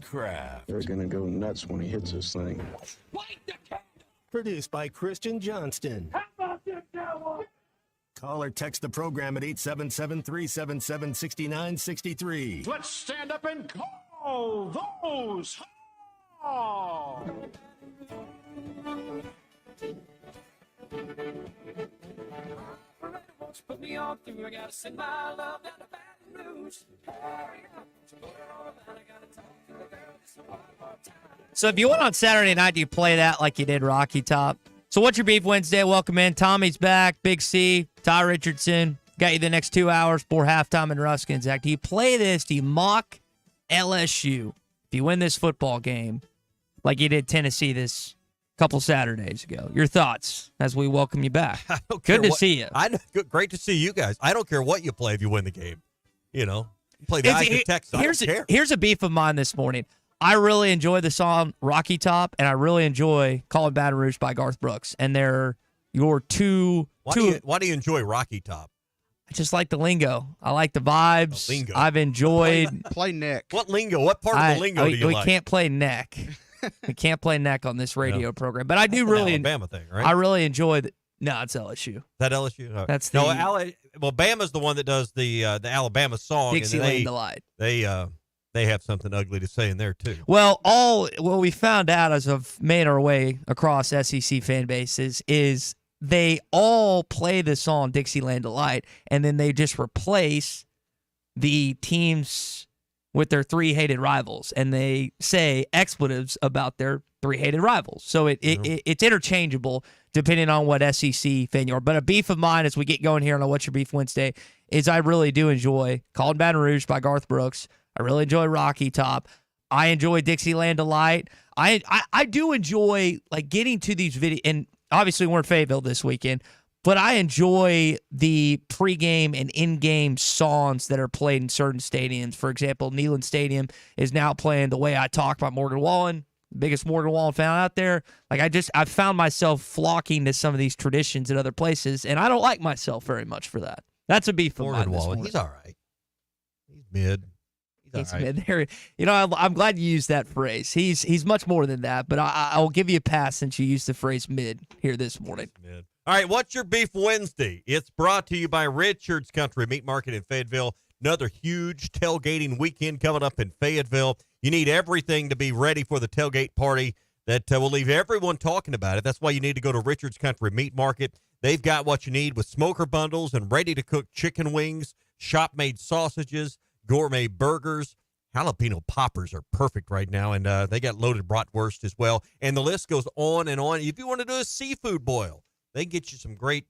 Craft. They're gonna go nuts when he hits this thing. Produced by Christian Johnston. How about this, Cowboy? Call or text the program at 877-377-6963. Let's stand up and call those Hawks! Put me on through. I gotta send my love down to Baton Rouge. Hurry up. I gotta talk to the girl just one more time. So if you went on Saturday night, do you play that like you did Rocky Top? So what's your beef Wednesday? Welcome in. Tommy's back. Big C. Ty Richardson. Got you the next 2 hours for halftime in Ruskin. Zach, do you play this? Do you mock LSU if you win this football game like you did Tennessee this couple Saturdays ago? Your thoughts as we welcome you back. Good to see you. Great to see you guys. I don't care what you play if you win the game. You know, play the eyes of Texas. I don't care. Here's a beef of mine this morning. I really enjoy the song Rocky Top, and I really enjoy Calling Baton Rouge by Garth Brooks. And they're your two. Why do you enjoy Rocky Top? I just like the lingo. I like the vibes. The lingo. I've enjoyed. Play Nick. What lingo? What part of the lingo do you we like? can't play neck. We can't play neck on this radio program. But I do really. Alabama thing, right? I really enjoy the. No, it's LSU. Is that LSU? Oh. That's the. Well, Bama's the one that does the Alabama song. Dixieland Delight. They have something ugly to say in there too. Well, we found out as we've made our way across SEC fan bases is they all play the song Dixieland Delight, and then they just replace the teams with their three hated rivals, and they say expletives about their three hated rivals. So it's interchangeable depending on what SEC fan you are. But a beef of mine as we get going here on What's Your Beef Wednesday is I really do enjoy Calling Baton Rouge by Garth Brooks. I really enjoy Rocky Top. I enjoy Dixieland Delight. I do enjoy like getting to these videos, and obviously we're in Fayetteville this weekend, but I enjoy the pregame and in-game songs that are played in certain stadiums. For example, Neyland Stadium is now playing The Way I Talk by Morgan Wallen, biggest Morgan Wallen fan out there. Like I found myself flocking to some of these traditions in other places, and I don't like myself very much for that. That's a beef of mine this morning. He's all right. He's mid. He's mid there. You know, I'm glad you used that phrase. He's much more than that, but I'll give you a pass since you used the phrase mid here this morning. Mid. All right, What's Your Beef Wednesday? It's brought to you by Richards Country Meat Market in Fayetteville. Another huge tailgating weekend coming up in Fayetteville. You need everything to be ready for the tailgate party that will leave everyone talking about it. That's why you need to go to Richards Country Meat Market. They've got what you need with smoker bundles and ready-to-cook chicken wings, shop-made sausages, gourmet burgers. Jalapeno poppers are perfect right now, and they got loaded bratwurst as well. And the list goes on and on. If you want to do a seafood boil, they get you some great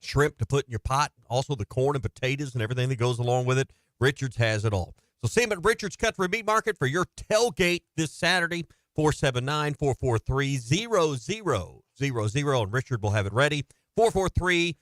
shrimp to put in your pot. Also the corn and potatoes and everything that goes along with it. Richards has it all. So see them at Richards Country Meat Market for your tailgate this Saturday, 479-443-0000. And Richard will have it ready. 443-0000,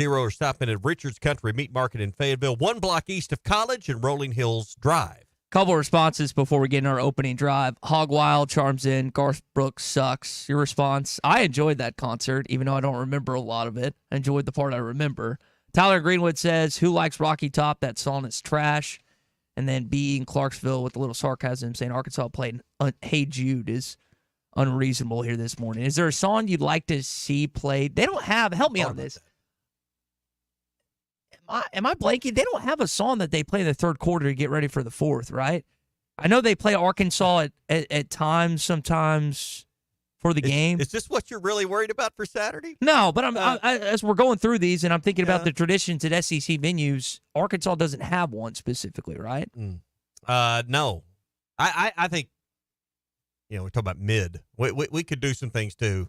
or stop in at Richards Country Meat Market in Fayetteville, 1 block east of College and Rolling Hills Drive. Couple responses before we get in our opening drive. Hog Wild charms in. Garth Brooks sucks. Your response? I enjoyed that concert, even though I don't remember a lot of it. I enjoyed the part I remember. Tyler Greenwood says, who likes Rocky Top? That song is trash. And then B in Clarksville with a little sarcasm saying Arkansas played Hey Jude is unreasonable here this morning. Is there a song you'd like to see played? They don't have, help me on this. Am I blanking? They don't have a song that they play in the third quarter to get ready for the fourth, right? I know they play Arkansas at times, sometimes for the game. Is this what you're really worried about for Saturday? No, but as we're going through these and I'm thinking about the traditions at SEC venues, Arkansas doesn't have one specifically, right? No. I think, we're talking about mid. We could do some things to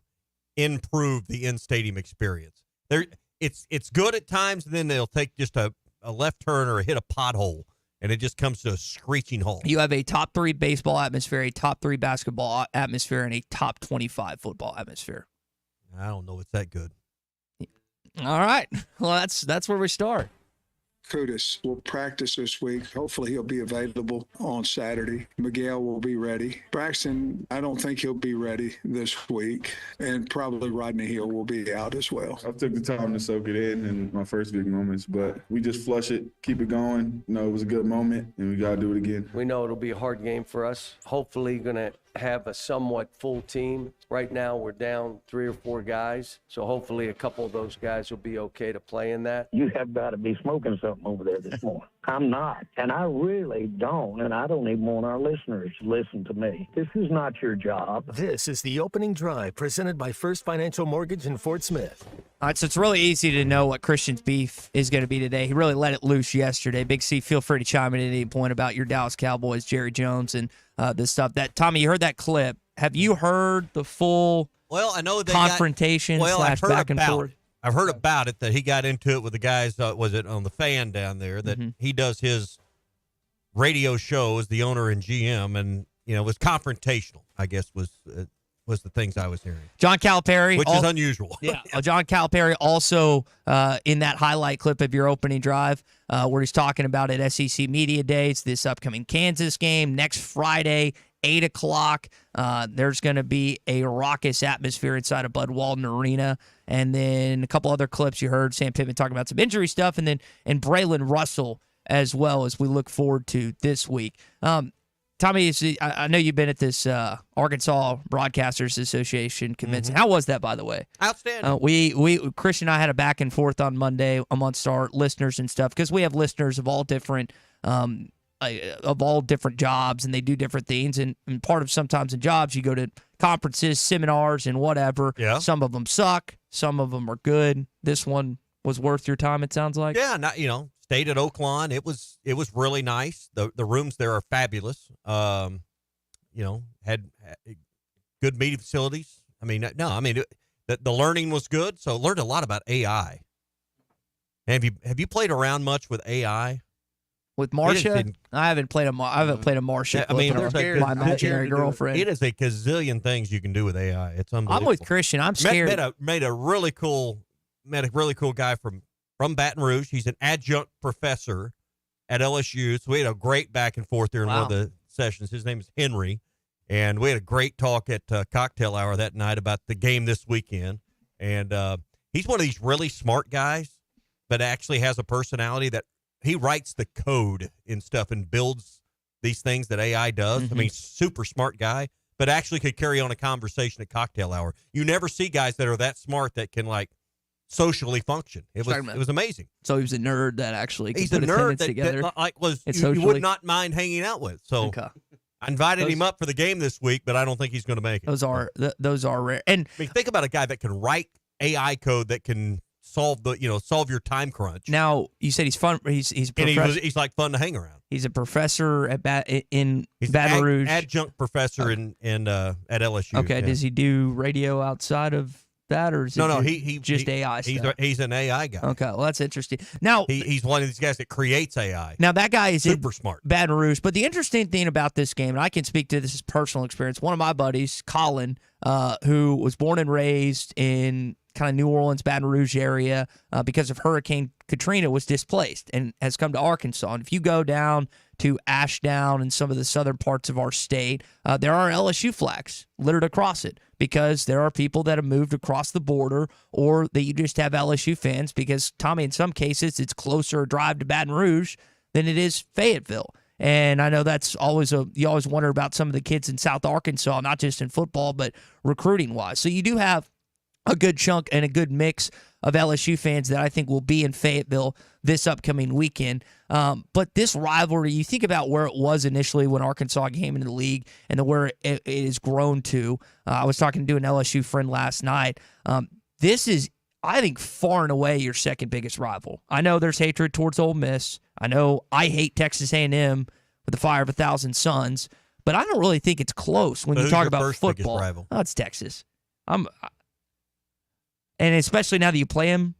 improve the in-stadium experience. It's good at times, and then they'll take just a left turn or hit a pothole, and it just comes to a screeching halt. You have a top 3 baseball atmosphere, a top 3 basketball atmosphere, and a top 25 football atmosphere. I don't know. It's that good. All right. Well, that's where we start. Kudus will practice this week. Hopefully he'll be available on Saturday. Miguel will be ready. Braxton, I don't think he'll be ready this week. And probably Rodney Hill will be out as well. I took the time to soak it in my first big moments, but we just flush it, keep it going. You know, it was a good moment, and we got to do it again. We know it'll be a hard game for us. Hopefully going to have a somewhat full team. Right now we're down 3 or 4 guys, so hopefully a couple of those guys will be okay to play in that. You have got to be smoking something over there this morning. I'm not, and I really don't, and I don't even want our listeners to listen to me. This is not your job. This is the opening drive presented by First Financial Mortgage in Fort Smith. All right, so it's really easy to know what Christian's beef is going to be today. He really let it loose yesterday. Big C, feel free to chime in at any point about your Dallas Cowboys, Jerry Jones, and this stuff. That Tommy, you heard that clip. Have you heard the full I know they confrontation slash back and forth? I've heard about it, that he got into it with the guys, was it on the Fan down there, that he does his radio show as the owner and GM, and, it was confrontational, I guess, was the things I was hearing. John Calipari. Which is unusual. Yeah. John Calipari also in that highlight clip of your opening drive where he's talking about at SEC Media Days, this upcoming Kansas game next Friday, 8 o'clock. There's going to be a raucous atmosphere inside of Bud Walton Arena. And then a couple other clips you heard Sam Pittman talking about some injury stuff, and Braylon Russell as well, as we look forward to this week. Tommy, I know you've been at this Arkansas Broadcasters Association convention. How was that, by the way? Outstanding. We Christian and I had a back and forth on Monday amongst our listeners and stuff, because we have listeners of all different jobs, and they do different things. And part of sometimes in jobs, you go to conferences, seminars, and whatever. Yeah. Some of them suck. Some of them are good. This one was worth your time, it sounds like. Yeah, stayed at Oaklawn. It was really nice. The rooms there are fabulous. Had good meeting facilities. The learning was good. So learned a lot about AI. Have you played around much with AI? With Marcia, I haven't played a Marcia. My imaginary girlfriend. It is a gazillion things you can do with AI. It's unbelievable. I'm with Christian. I'm scared. Met a really cool guy from Baton Rouge. He's an adjunct professor at LSU. So we had a great back and forth there in one of the sessions. His name is Henry, and we had a great talk at cocktail hour that night about the game this weekend. And he's one of these really smart guys, but actually has a personality that he writes the code and stuff and builds these things that AI does. Super smart guy, but actually could carry on a conversation at cocktail hour. You never see guys that are that smart that can socially function. It was amazing. So he was a nerd that actually could He's put a nerd together. You would not mind hanging out with. So I invited him up for the game this week, but I don't think he's going to make it. Those are rare. And think about a guy that can write AI code that can solve your time crunch. Now, you said he's fun. He's a professor. He's like fun to hang around. He's a professor at Baton Rouge. Adjunct professor at LSU. Okay, does he do radio outside of that, or is he just AI stuff? He's an AI guy. Okay, well, that's interesting. Now he's one of these guys that creates AI. Now that guy is super smart. Baton Rouge. But the interesting thing about this game, and I can speak to this as personal experience. One of my buddies, Colin, who was born and raised in kind of New Orleans, Baton Rouge area, because of Hurricane Katrina, was displaced and has come to Arkansas. And if you go down to Ashdown and some of the southern parts of our state, there are LSU flags littered across it, because there are people that have moved across the border, or that you just have LSU fans, because, Tommy, in some cases, it's closer a drive to Baton Rouge than it is Fayetteville. And I know that's you always wonder about some of the kids in South Arkansas, not just in football, but recruiting-wise. So you do have a good chunk and a good mix of LSU fans that I think will be in Fayetteville this upcoming weekend. But this rivalry, you think about where it was initially when Arkansas came into the league, and where it has grown to. I was talking to an LSU friend last night. This is, I think, far and away your second biggest rival. I know there's hatred towards Ole Miss. I know I hate Texas A&M with the fire of 1,000 suns, but I don't really think it's close when you talk about football. Rival? Oh, it's Texas. And especially now that you play them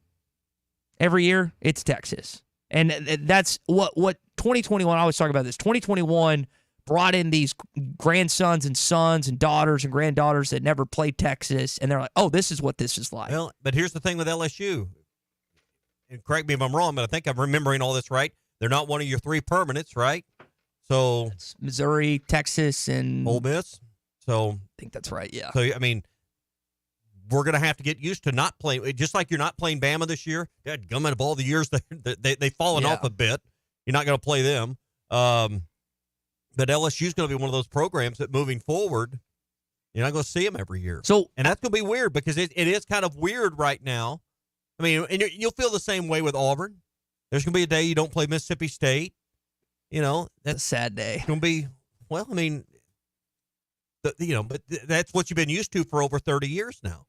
every year, it's Texas. And that's what 2021, I always talk about this. 2021 brought in these grandsons and sons and daughters and granddaughters that never played Texas, and they're like, oh, this is what this is like. Well, but here's the thing with LSU. and correct me if I'm wrong, but I think I'm remembering all this right. They're not one of your 3 permanents, right? So It's Missouri, Texas, and Ole Miss. So I think that's right. Yeah. So I mean, we're going to have to get used to not playing, just like you're not playing Bama this year. Dadgummit, of all the years they've fallen off a bit. You're not going to play them. But LSU is going to be one of those programs that moving forward, you're not going to see them every year. So, and that's going to be weird because it is kind of weird right now. I mean, and you'll feel the same way with Auburn. There's going to be a day you don't play Mississippi State. You know, that's a sad day. It's going to be, well, I mean, but that's what you've been used to for over 30 years now.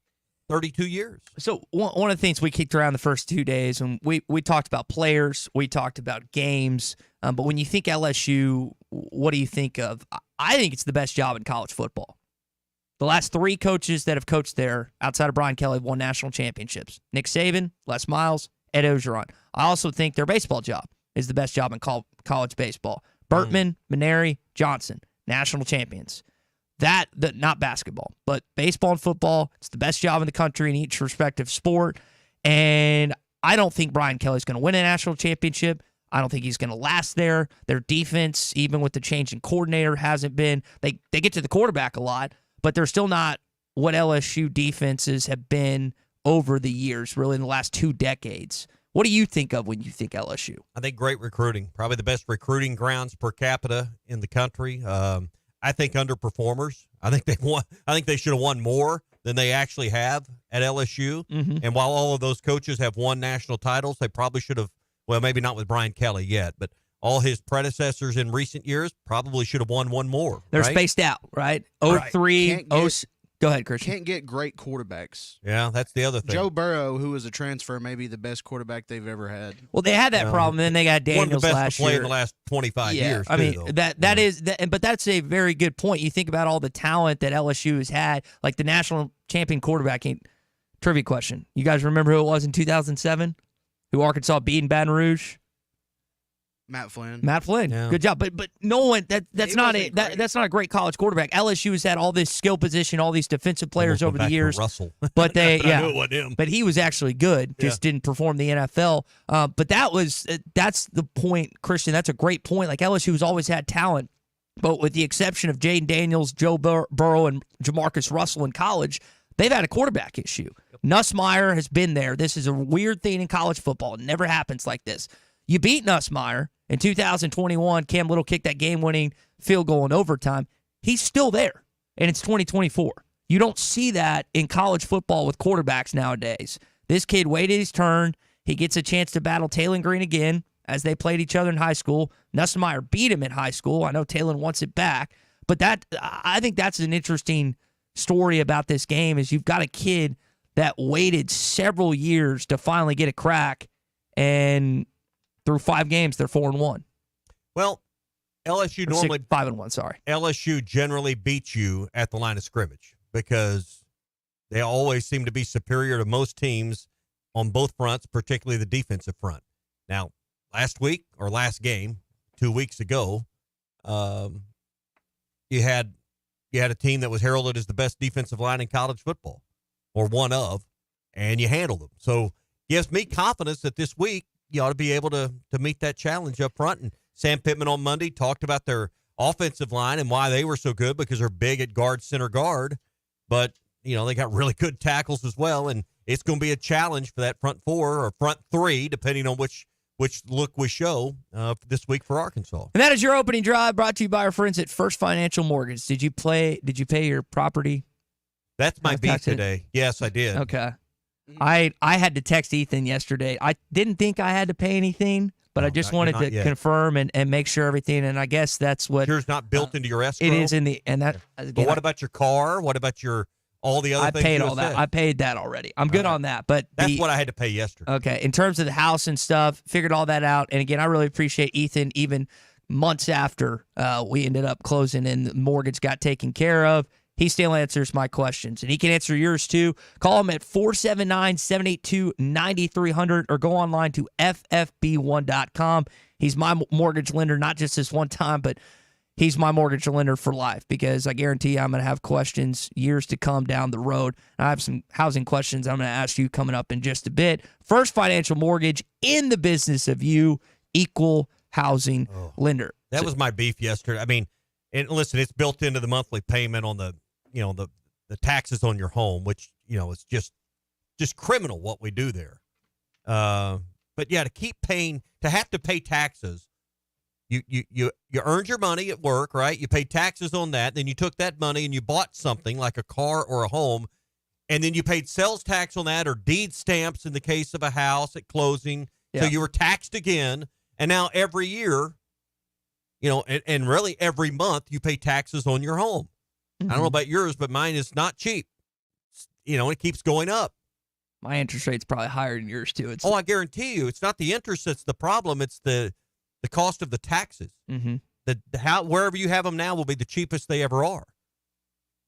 32 years. So one of the things we kicked around the first 2 days, and we talked about players, we talked about games, but when you think LSU, what do you think of? I think it's the best job in college football. The last 3 coaches that have coached there, outside of Brian Kelly, have won national championships. Nick Saban, Les Miles, Ed Orgeron. I also think their baseball job is the best job in college baseball. Bertman, Maneri, Johnson, national champions. Not basketball, but baseball and football, it's the best job in the country in each respective sport. And I don't think Brian Kelly's going to win a national championship. I don't think he's going to last there. Their defense, even with the change in coordinator, hasn't been. They get to the quarterback a lot, but they're still not what LSU defenses have been over the years, really in the last 2 decades. What do you think of when you think LSU? I think great recruiting, probably the best recruiting grounds per capita in the country. I think underperformers. I think they should have won more than they actually have at LSU. Mm-hmm. And while all of those coaches have won national titles, they probably should have. Well, maybe not with Brian Kelly yet, but all his predecessors in recent years probably should have won one more. They're right? spaced out, right? Right. 03, Go ahead, Christian. Can't get great quarterbacks. Yeah, that's the other thing. Joe Burrow, who was a transfer, may be the best quarterback they've ever had. Well, they had that problem, and then they got Daniels one of the best last to play year. in the last 25 Yeah, years. I too, mean though. but that's a very good point. You think about all the talent that LSU has had, like the national champion quarterback. Trivia question: you guys remember who it was in 2007? Who Arkansas beat in Baton Rouge? Matt Flynn. Yeah. Good job. But no one that's not a great college quarterback. LSU has had all this skill position, all these defensive players over the years. Russell. But they I knew it wasn't him. But he was actually good, just didn't perform the NFL. But that's the point, Christian. That's a great point. Like LSU has always had talent, but with the exception of Jaden Daniels, Joe Burrow, and Jamarcus Russell in college, they've had a quarterback issue. Nussmeier has been there. This is a weird thing in college football. It never happens like this. You beat Nussmeier. In 2021, Cam Little kicked that game-winning field goal in overtime. He's still there, and it's 2024. You don't see that in college football with quarterbacks nowadays. This kid waited his turn. He gets a chance to battle Talon Green again as they played each other in high school. Nussmeier beat him in high school. I know Talon wants it back, but I think that's an interesting story about this game is you've got a kid that waited several years to finally get a crack, and through 5 games, they're 4-1. Well, LSU normally 5-1. Sorry, LSU generally beats you at the line of scrimmage because they always seem to be superior to most teams on both fronts, particularly the defensive front. Now, last game, 2 weeks ago, you had a team that was heralded as the best defensive line in college football, or one of, and you handled them. So, gives me confidence that this week you ought to be able to meet that challenge up front. And Sam Pittman on Monday talked about their offensive line and why they were so good because they're big at guard, center guard. But, they got really good tackles as well. And it's going to be a challenge for that front 4 or front 3, depending on which look we show this week for Arkansas. And that is your opening drive brought to you by our friends at First Financial Mortgage. Did you pay your property? That's my beat today. Yes, I did. Okay. I had to text Ethan yesterday. I didn't think I had to pay anything, but I just wanted to confirm and make sure everything. And I guess that's what yours not built into your escrow. It is in the and that. Again, but what about your car? What about all the other things? I paid all that. I paid that already. I'm good on that. But that's what I had to pay yesterday. Okay, in terms of the house and stuff, figured all that out. And again, I really appreciate Ethan. Even months after we ended up closing and the mortgage got taken care of, he still answers my questions, and he can answer yours too. Call him at 479-782-9300 or go online to ffb1.com. He's my mortgage lender, not just this one time, but he's my mortgage lender for life because I guarantee you I'm going to have questions years to come down the road. I have some housing questions I'm going to ask you coming up in just a bit. First Financial Mortgage, in the business of you, equal housing lender. That was my beef yesterday. I mean, and listen, it's built into the monthly payment on the taxes on your home, which, it's just criminal what we do there. But yeah, to have to pay taxes, you earned your money at work, right? You paid taxes on that. Then you took that money and you bought something like a car or a home. And then you paid sales tax on that or deed stamps in the case of a house at closing. Yeah. So you were taxed again. And now every year, and really every month you pay taxes on your home. I don't know about yours, but mine is not cheap. It keeps going up. My interest rate's probably higher than yours too. I guarantee you, it's not the interest that's the problem. It's the cost of the taxes. Mm-hmm. Wherever you have them now will be the cheapest they ever are.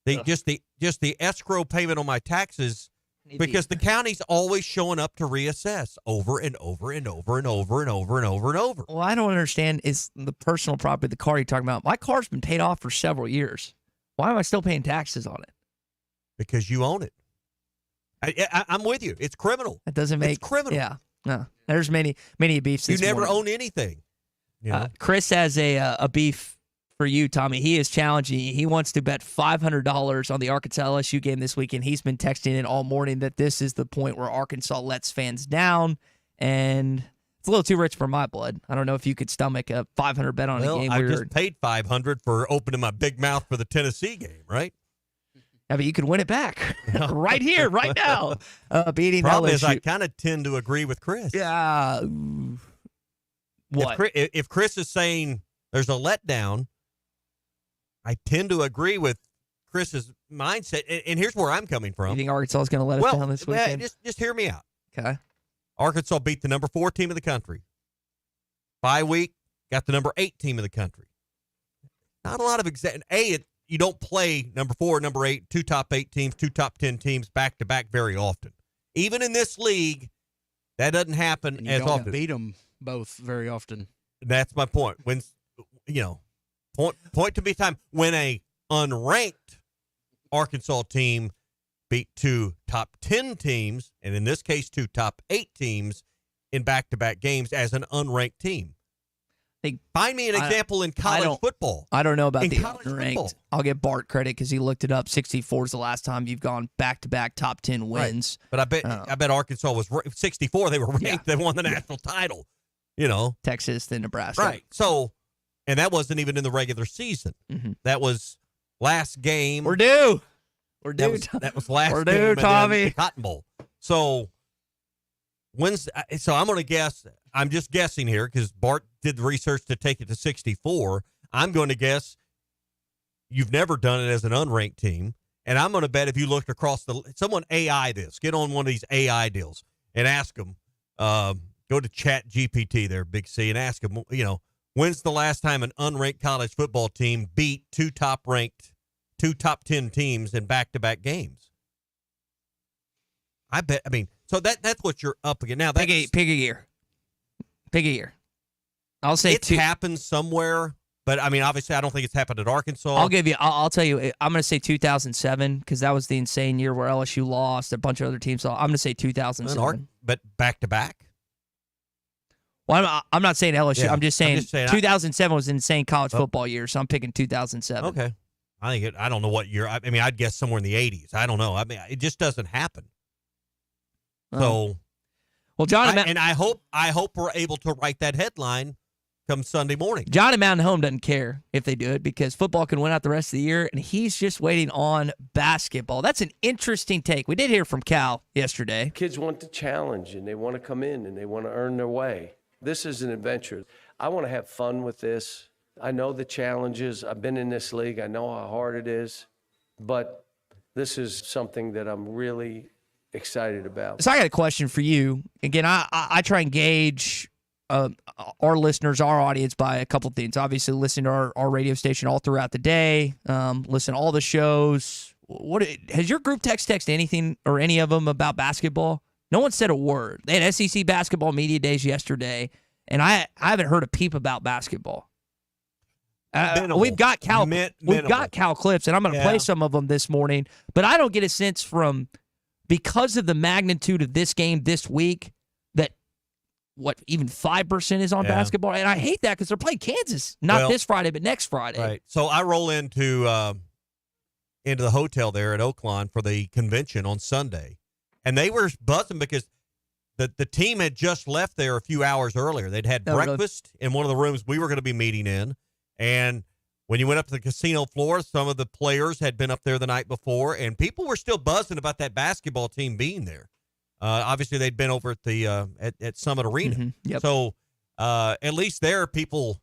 Just the escrow payment on my taxes, because the county's always showing up to reassess over and over and over and over and over and over and over. Well, I don't understand is the personal property, the car you're talking about. My car's been paid off for several years. Why am I still paying taxes on it? Because you own it. I'm with you. It's criminal. That doesn't make it's criminal. Yeah, no. There's many beefs. You never own anything. Chris has a beef for you, Tommy. He is challenging you. He wants to bet $500 on the Arkansas LSU game this weekend. He's been texting in all morning that this is the point where Arkansas lets fans down, and it's a little too rich for my blood. I don't know if you could stomach a $500 bet on a game. I just paid $500 for opening my big mouth for the Tennessee game, right? Yeah, but you could win it back right here, right now. Beating Problem LSU. is, I kind of tend to agree with Chris. Yeah. What? If Chris is saying there's a letdown, I tend to agree with Chris's mindset. And here's where I'm coming from. You think Arkansas is going to let us down this weekend? Just hear me out. Okay. Arkansas beat the number 4 team in the country. Bye week, got the number 8 team in the country. Not a lot of you don't play number 4, number 8, 2 top 8 teams, 2 top 10 teams back to back very often. Even in this league, that doesn't happen as often. You don't beat them both very often. That's my point. When point to be time when a unranked Arkansas team beat 2 top 10 teams, and in this case 2 top 8 teams in back-to-back games as an unranked team. Find me an example in college football. I don't know about in the unranked. Football. I'll give Bart credit because he looked it up. 64 is the last time you've gone back-to-back top 10 wins. Right. But I bet Arkansas was 64. They were ranked. Yeah. They won the national title. Texas, then Nebraska. Right. So, and that wasn't even in the regular season. Mm-hmm. That was last game. We're due. That was last We're game. Due, Tommy. The Cotton Bowl. So I'm going to guess. I'm just guessing here because Bart did the research to take it to 64. I'm going to guess you've never done it as an unranked team. And I'm going to bet if you looked across someone AI this, get on one of these AI deals and ask them, go to Chat GPT there, Big C, and ask them, when's the last time an unranked college football team beat 2 top 10 teams in back-to-back games? So that's what you're up against. Now, pick a year. Pick a year. I'll say it's happened somewhere, but obviously I don't think it's happened at Arkansas. I'll tell you, I'm going to say 2007 because that was the insane year where LSU lost, a bunch of other teams lost. I'm going to say 2007. But back-to-back? Well, I'm not saying LSU. Yeah, I'm just saying 2007 was an insane college football year, so I'm picking 2007. Okay. I don't know what year. I'd guess somewhere in the 80s. I don't know. It just doesn't happen. So, well, John, I hope we're able to write that headline come Sunday morning. John at Mountain Home doesn't care if they do it because football can win out the rest of the year, and he's just waiting on basketball. That's an interesting take. We did hear from Cal yesterday. Kids want the challenge, and they want to come in, and they want to earn their way. This is an adventure. I want to have fun with this. I know the challenges. I've been in this league. I know how hard it is. But this is something that I'm really excited about. So I got a question for you. Again, I try and gauge our listeners, our audience by a couple things. Obviously, listen to our radio station all throughout the day. Listen to all the shows. What has your group text anything or any of them about basketball? No one said a word. They had SEC basketball media days yesterday, and I haven't heard a peep about basketball. Minimal. We've got Cal. We've Minimal. got Cal clips, and I'm going to play some of them this morning. But I don't get a sense because of the magnitude of this game this week that even 5% is on basketball, and I hate that because they're playing Kansas not this Friday but next Friday. Right. So I roll into the hotel there at Oaklawn for the convention on Sunday, and they were buzzing because the team had just left there a few hours earlier. They'd had breakfast in one of the rooms we were going to be meeting in. And when you went up to the casino floor, some of the players had been up there the night before, and people were still buzzing about that basketball team being there. Obviously, they'd been over at the at Summit Arena. Mm-hmm. Yep. So at least there, people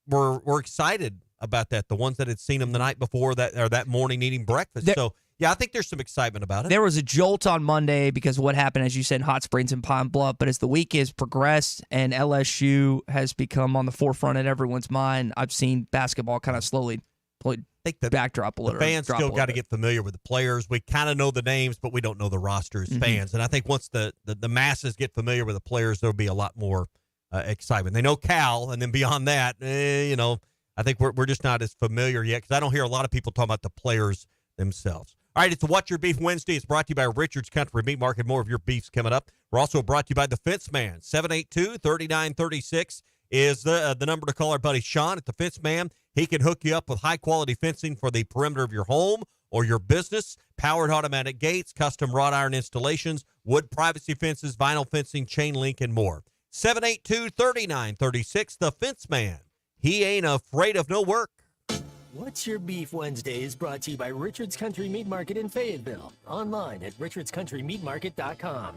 were excited about that. The ones that had seen them the night before that morning eating breakfast. So yeah, I think there's some excitement about it. There was a jolt on Monday because of what happened, as you said, in Hot Springs and Pine Bluff. But as the week has progressed and LSU has become on the forefront in everyone's mind, I've seen basketball kind of slowly backdrop a little. The fans still got to get familiar with the players. We kind of know the names, but we don't know the rosters, fans. And I think once the masses get familiar with the players, there'll be a lot more excitement. They know Cal, and then beyond that, I think we're just not as familiar yet because I don't hear a lot of people talking about the players themselves. All right, it's a What's Your Beef Wednesday. It's brought to you by Richards Country Meat Market. More of your beefs coming up. We're also brought to you by The Fence Man. 782-3936 is the number to call our buddy Sean at The Fence Man. He can hook you up with high-quality fencing for the perimeter of your home or your business, powered automatic gates, custom wrought iron installations, wood privacy fences, vinyl fencing, chain link, and more. 782-3936, The Fence Man. He ain't afraid of no work. What's Your Beef Wednesday is brought to you by Richards Country Meat Market in Fayetteville. Online at richardscountrymeatmarket.com.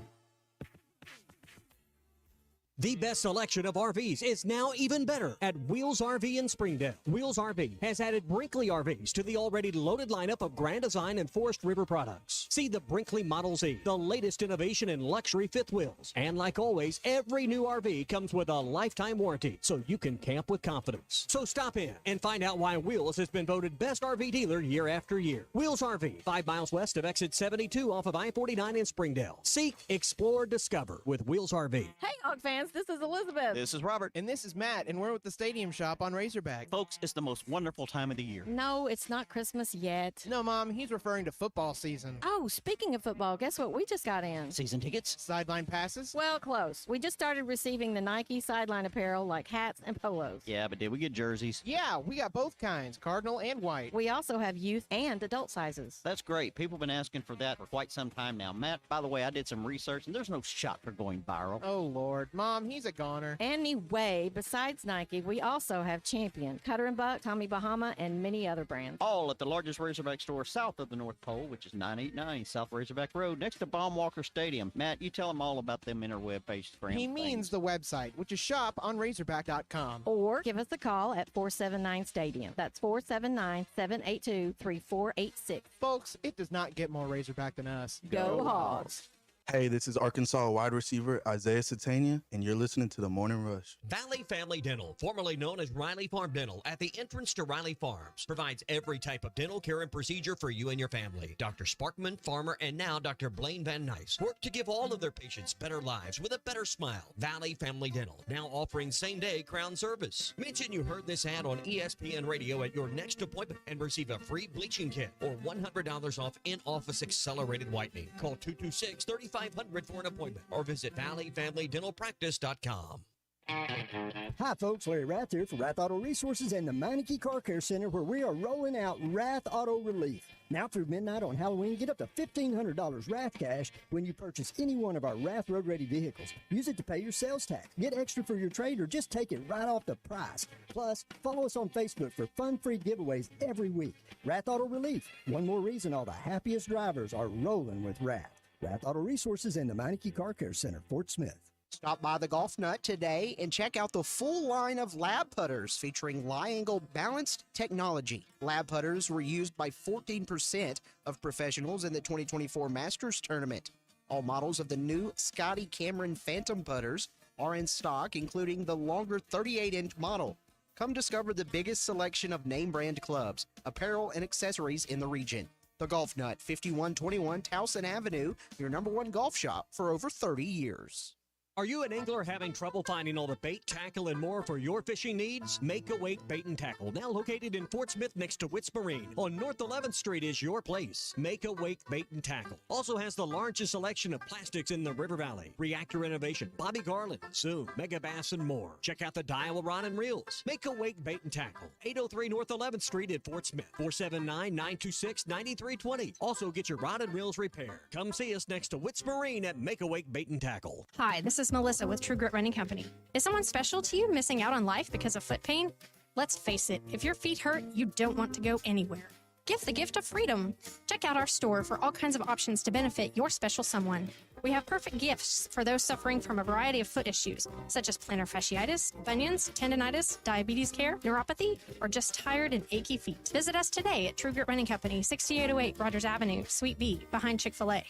The best selection of RVs is now even better at Wheels RV in Springdale. Wheels RV has added Brinkley RVs to the already loaded lineup of Grand Design and Forest River products. See the Brinkley Model Z, the latest innovation in luxury fifth wheels. And like always, every new RV comes with a lifetime warranty, so you can camp with confidence. So stop in and find out why Wheels has been voted best RV dealer year after year. Wheels RV, 5 miles west of exit 72 off of I-49 in Springdale. Seek, explore, discover with Wheels RV. Hey, Hog fans, this is Elizabeth. This is Robert. And this is Matt, and we're at the Stadium Shop on Razorback. Folks, it's the most wonderful time of the year. No, it's not Christmas yet. No, Mom, he's referring to football season. Oh, speaking of football, guess what we just got in? Season tickets? Sideline passes? Well, close. We just started receiving the Nike sideline apparel like hats and polos. Yeah, but did we get jerseys? Yeah, we got both kinds, cardinal and white. We also have youth and adult sizes. That's great. People have been asking for that for quite some time now. Matt, by the way, I did some research, and there's no shot for going viral. Oh, Lord. Mom, he's a goner. Anyway, besides Nike, we also have Champion, Cutter & Buck, Tommy Bahama, and many other brands. All at the largest Razorback store south of the North Pole, which is 989 South Razorback Road, next to Baumwalker Stadium. Matt, you tell them all about them interweb pages for him. He means the website, which is shoponrazorback.com. Or give us a call at 479-STADIUM. That's 479-782-3486. Folks, it does not get more Razorback than us. Go Hogs! Hey, this is Arkansas wide receiver Isaiah Satania, and you're listening to The Morning Rush. Valley Family Dental, formerly known as Riley Farm Dental, at the entrance to Riley Farms, provides every type of dental care and procedure for you and your family. Dr. Sparkman, Farmer, and now Dr. Blaine Van Nice work to give all of their patients better lives with a better smile. Valley Family Dental, now offering same-day crown service. Mention you heard this ad on ESPN Radio at your next appointment and receive a free bleaching kit or $100 off in-office accelerated whitening. Call 226-3500 for an appointment or visit valleyfamilydentalpractice.com. Hi folks, Larry Rath here for Rath Auto Resources and the Meineke Car Care Center, where we are rolling out Rath Auto Relief. Now through midnight on Halloween, get up to $1,500 Rath cash when you purchase any one of our Rath Road Ready vehicles. Use it to pay your sales tax, get extra for your trade, or just take it right off the price. Plus, follow us on Facebook for fun-free giveaways every week. Rath Auto Relief, one more reason all the happiest drivers are rolling with Rath. Rath Auto Resources and the Meineke Car Care Center, Fort Smith. Stop by the Golf Nut today and check out the full line of lab putters featuring Lie-Angle balanced technology. Lab putters were used by 14% of professionals in the 2024 Masters Tournament. All models of the new Scotty Cameron Phantom putters are in stock, including the longer 38-inch model. Come discover the biggest selection of name brand clubs, apparel, and accessories in the region. The Golf Nut, 5121 Towson Avenue, your #1 golf shop for over 30 years. Are you an angler having trouble finding all the bait, tackle, and more for your fishing needs? Make a Wake Bait and Tackle, now located in Fort Smith next to Witts Marine on North 11th Street, is your place. Make a Wake Bait and Tackle also has the largest selection of plastics in the River Valley. Reactor Innovation, Bobby Garland, Zoom, Mega Bass, and more. Check out the Daiwa Rod and Reels. Make a Wake Bait and Tackle, 803 North 11th Street at Fort Smith, 479-926-9320. Also get your rod and reels repaired. Come see us next to Witts Marine at Make a Wake Bait and Tackle. Hi, this is Melissa with True Grit Running Company. Is someone special to you missing out on life because of foot pain? Let's face it, if your feet hurt, you don't want to go anywhere. Give the gift of freedom. Check out our store for all kinds of options to benefit your special someone. We have perfect gifts for those suffering from a variety of foot issues, such as plantar fasciitis, bunions, tendonitis, diabetes care, neuropathy, or just tired and achy feet. Visit us today at True Grit Running Company, 6808 Rogers Avenue, Suite B, behind Chick-fil-A.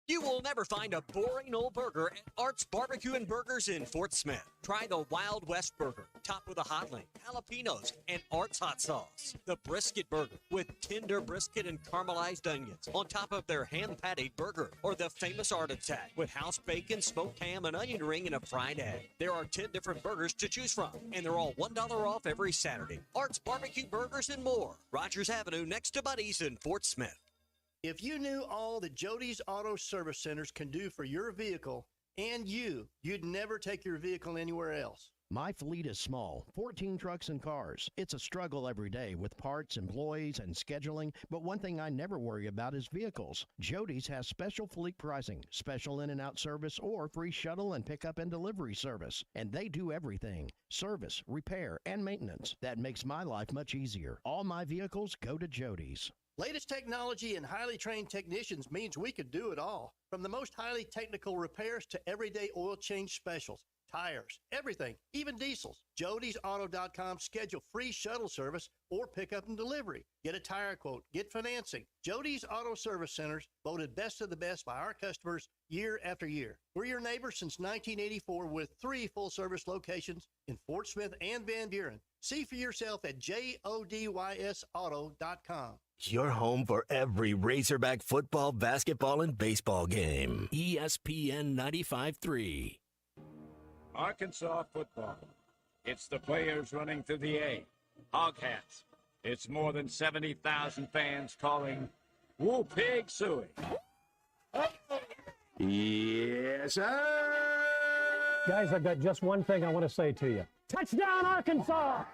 You will never find a boring old burger at Art's Barbecue and Burgers in Fort Smith. Try the Wild West Burger, topped with a hot link, jalapenos, and Art's hot sauce. The Brisket Burger, with tender brisket and caramelized onions on top of their hand-patted burger. Or the famous Art Attack, with house bacon, smoked ham, an onion ring, and a fried egg. There are 10 different burgers to choose from, and they're all $1 off every Saturday. Art's Barbecue Burgers and more. Rogers Avenue, next to Buddy's in Fort Smith. If you knew all that Jody's Auto Service Centers can do for your vehicle and you'd never take your vehicle anywhere else. My fleet is small, 14 trucks and cars. It's a struggle every day with parts, employees, and scheduling, but one thing I never worry about is vehicles. Jody's has special fleet pricing, special in and out service, or free shuttle and pickup and delivery service. And they do everything: service, repair, and maintenance. That makes my life much easier. All my vehicles go to Jody's. Latest technology and highly trained technicians means we could do it all. From the most highly technical repairs to everyday oil change specials, tires, everything, even diesels. Jody'sAuto.com. Schedule free shuttle service or pickup and delivery. Get a tire quote, get financing. Jody's Auto Service Centers, voted best of the best by our customers year after year. We're your neighbors since 1984 with 3 full-service locations in Fort Smith and Van Buren. See for yourself at JODYSauto.com. Your home for every Razorback football, basketball, and baseball game. ESPN 95.3. Arkansas football. It's the players running through the A. Hogheads. It's more than 70,000 fans calling Woo Pig Suey. Yes, sir. Guys, I've got just one thing I want to say to you. Touchdown, Arkansas!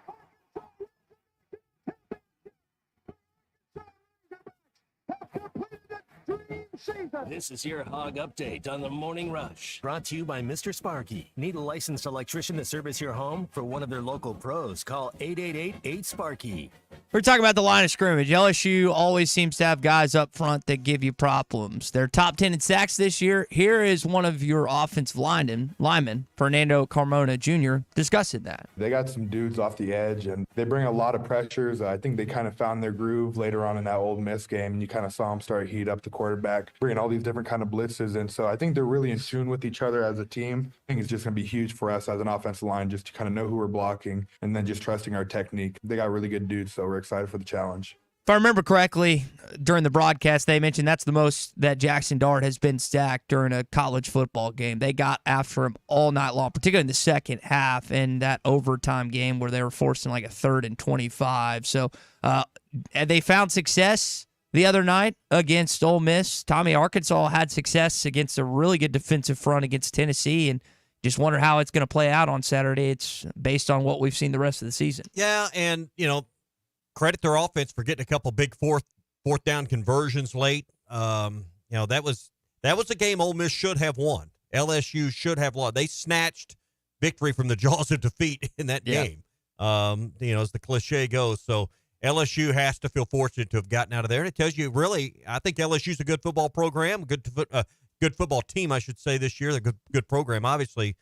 This is your Hog Update on the Morning Rush. Brought to you by Mr. Sparky. Need a licensed electrician to service your home? For one of their local pros, call 888-8-SPARKY. We're talking about the line of scrimmage. LSU always seems to have guys up front that give you problems. They're top 10 in sacks this year. Here is one of your offensive linemen, Fernando Carmona Jr., discussing that. They got some dudes off the edge, and they bring a lot of pressures. I think they kind of found their groove later on in that Ole Miss game, and you kind of saw them start to heat up the quarterback, bringing all these different kind of blitzes. And so I think they're really in tune with each other as a team. I think it's just going to be huge for us as an offensive line just to kind of know who we're blocking and then just trusting our technique. They got really good dudes, so we're excited for the challenge. If I remember correctly, during the broadcast, they mentioned that's the most that Jackson Dart has been stacked during a college football game. They got after him all night long, particularly in the second half and that overtime game where they were forcing like a 3rd and 25. So they found success the other night against Ole Miss. Tommy, Arkansas had success against a really good defensive front against Tennessee, and just wonder how it's going to play out on Saturday. It's based on what we've seen the rest of the season. Yeah, and, credit their offense for getting a couple big fourth down conversions late. That was a game Ole Miss should have won. LSU should have won. They snatched victory from the jaws of defeat in that game. As the cliche goes. So LSU has to feel fortunate to have gotten out of there. And it tells you, really, I think LSU's a good football program, good football team, I should say, this year. They're a good program, obviously.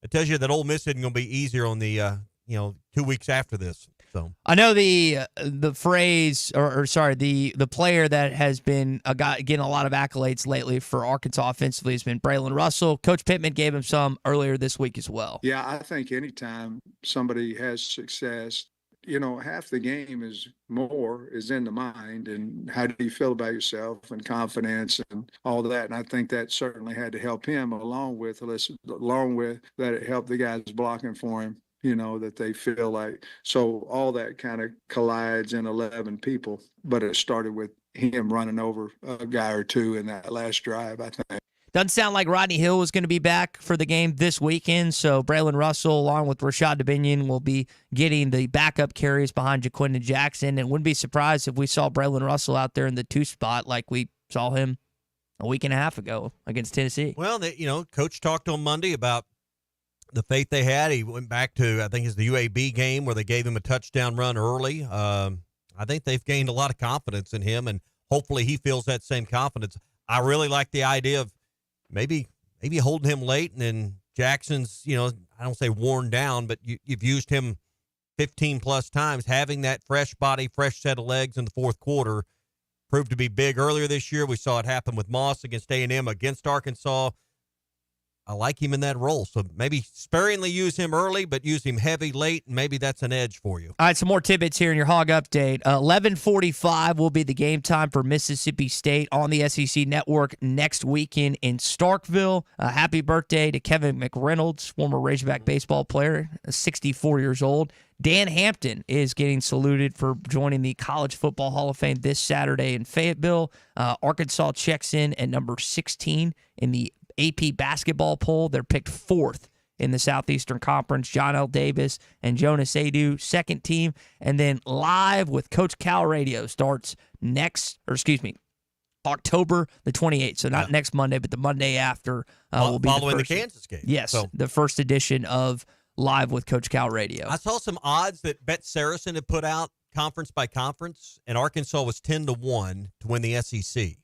It tells you that Ole Miss isn't going to be easier on the 2 weeks after this. So I know the phrase, the player that has been getting a lot of accolades lately for Arkansas offensively has been Braylon Russell. Coach Pittman gave him some earlier this week as well. Yeah, I think anytime somebody has success half the game is in the mind, and how do you feel about yourself and confidence and all that. And I think that certainly had to help him, along with that it helped the guys blocking for him, that they feel like. So all that kind of collides in 11 people, but it started with him running over a guy or two in that last drive, I think. Doesn't sound like Rodney Hill is going to be back for the game this weekend, so Braylon Russell, along with Rashad Dominion, will be getting the backup carries behind Jaquindon Jackson, and wouldn't be surprised if we saw Braylon Russell out there in the 2 spot like we saw him a week and a half ago against Tennessee. Well, Coach talked on Monday about the faith they had. He went back to, I think it's the UAB game where they gave him a touchdown run early. I think they've gained a lot of confidence in him, and hopefully he feels that same confidence. I really like the idea of maybe holding him late, and then Jackson's, I don't say worn down, but you've used him 15-plus times. Having that fresh body, fresh set of legs in the fourth quarter proved to be big earlier this year. We saw it happen with Moss against A&M, against Arkansas. I like him in that role. So maybe sparingly use him early, but use him heavy late, and maybe that's an edge for you. All right, some more tidbits here in your Hog Update. 11:45 will be the game time for Mississippi State on the SEC Network next weekend in Starkville. Happy birthday to Kevin McReynolds, former Razorback baseball player, 64 years old. Dan Hampton is getting saluted for joining the College Football Hall of Fame this Saturday in Fayetteville. Arkansas checks in at number 16 in the AP basketball poll. They're picked 4th in the Southeastern Conference. John L. Davis and Jonas Adu, second team. And then Live with Coach Cal Radio starts October the 28th. So not next Monday, but the Monday after will be following the the Kansas game. Yes, the first edition of Live with Coach Cal Radio. I saw some odds that Bet Saracen had put out conference by conference, and Arkansas was 10-1 to win the SEC.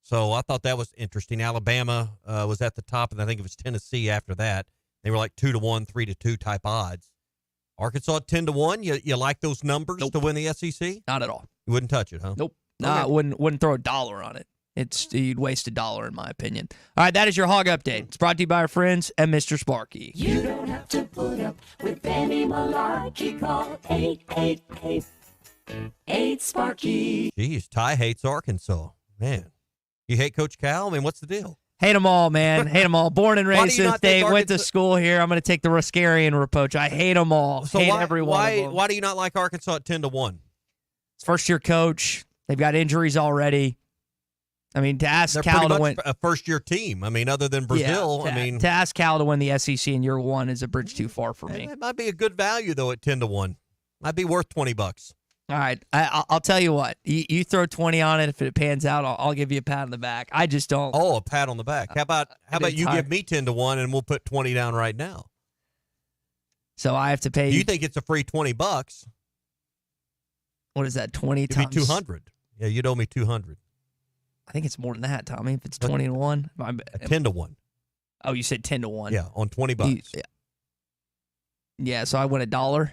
So I thought that was interesting. Alabama was at the top, and I think it was Tennessee after that. They were like 2-1, 3-2 type odds. Arkansas 10-1. You like those numbers to win the SEC? Not at all. You wouldn't touch it, huh? Nope. No, I wouldn't throw $1 on it. You'd waste $1 in my opinion. All right, that is your Hog Update. It's brought to you by our friends at Mr. Sparky. You don't have to put up with any malarkey. Call 888-8-SPARKY. Jeez, Ty hates Arkansas. Man. You hate Coach Cal? I mean, what's the deal? Hate them all, man. Hate them all. Born and raised in state, went to school here. I'm going to take the Riscarian approach. I hate them all. So hate every one of them. Why do you not like Arkansas at 10-1? It's first-year coach. They've got injuries already. I mean, to ask They're Cal pretty to much win a first-year team. I mean, other than Brazil, to ask Cal to win the SEC in year one is a bridge too far for me. It might be a good value though at 10-1. Might be worth $20. All right, I'll tell you what. You throw 20 on it. If it pans out, I'll give you a pat on the back. I just don't. Oh, a pat on the back. How about you give me 10-1 and we'll put 20 down right now? So I have to pay. You think it's a free $20? What is that? 20 It'd times be 200. Yeah, you'd owe me 200. I think it's more than that, Tommy. If it's 20-1, 10-1. Oh, you said 10-1. Yeah, on $20. Yeah, so I win $1.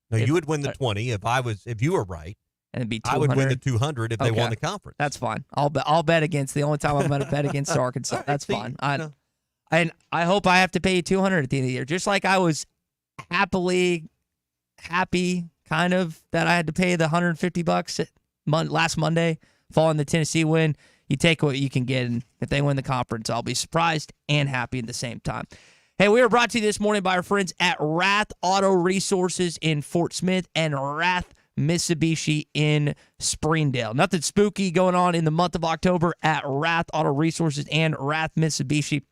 No, you would win the 20 if you were right. And it'd be 200. I would win the 200 if they won the conference. That's fine. I'll bet against. The only time I'm going to bet against Arkansas. That's fine. And I hope I have to pay you 200 at the end of the year, just like I was happy kind of that I had to pay the $150 last Monday following the Tennessee win. You take what you can get, and if they win the conference, I'll be surprised and happy at the same time. Hey, we are brought to you this morning by our friends at Rath Auto Resources in Fort Smith and Rath Mitsubishi in Springdale. Nothing spooky going on in the month of October at Rath Auto Resources and Rath Mitsubishi.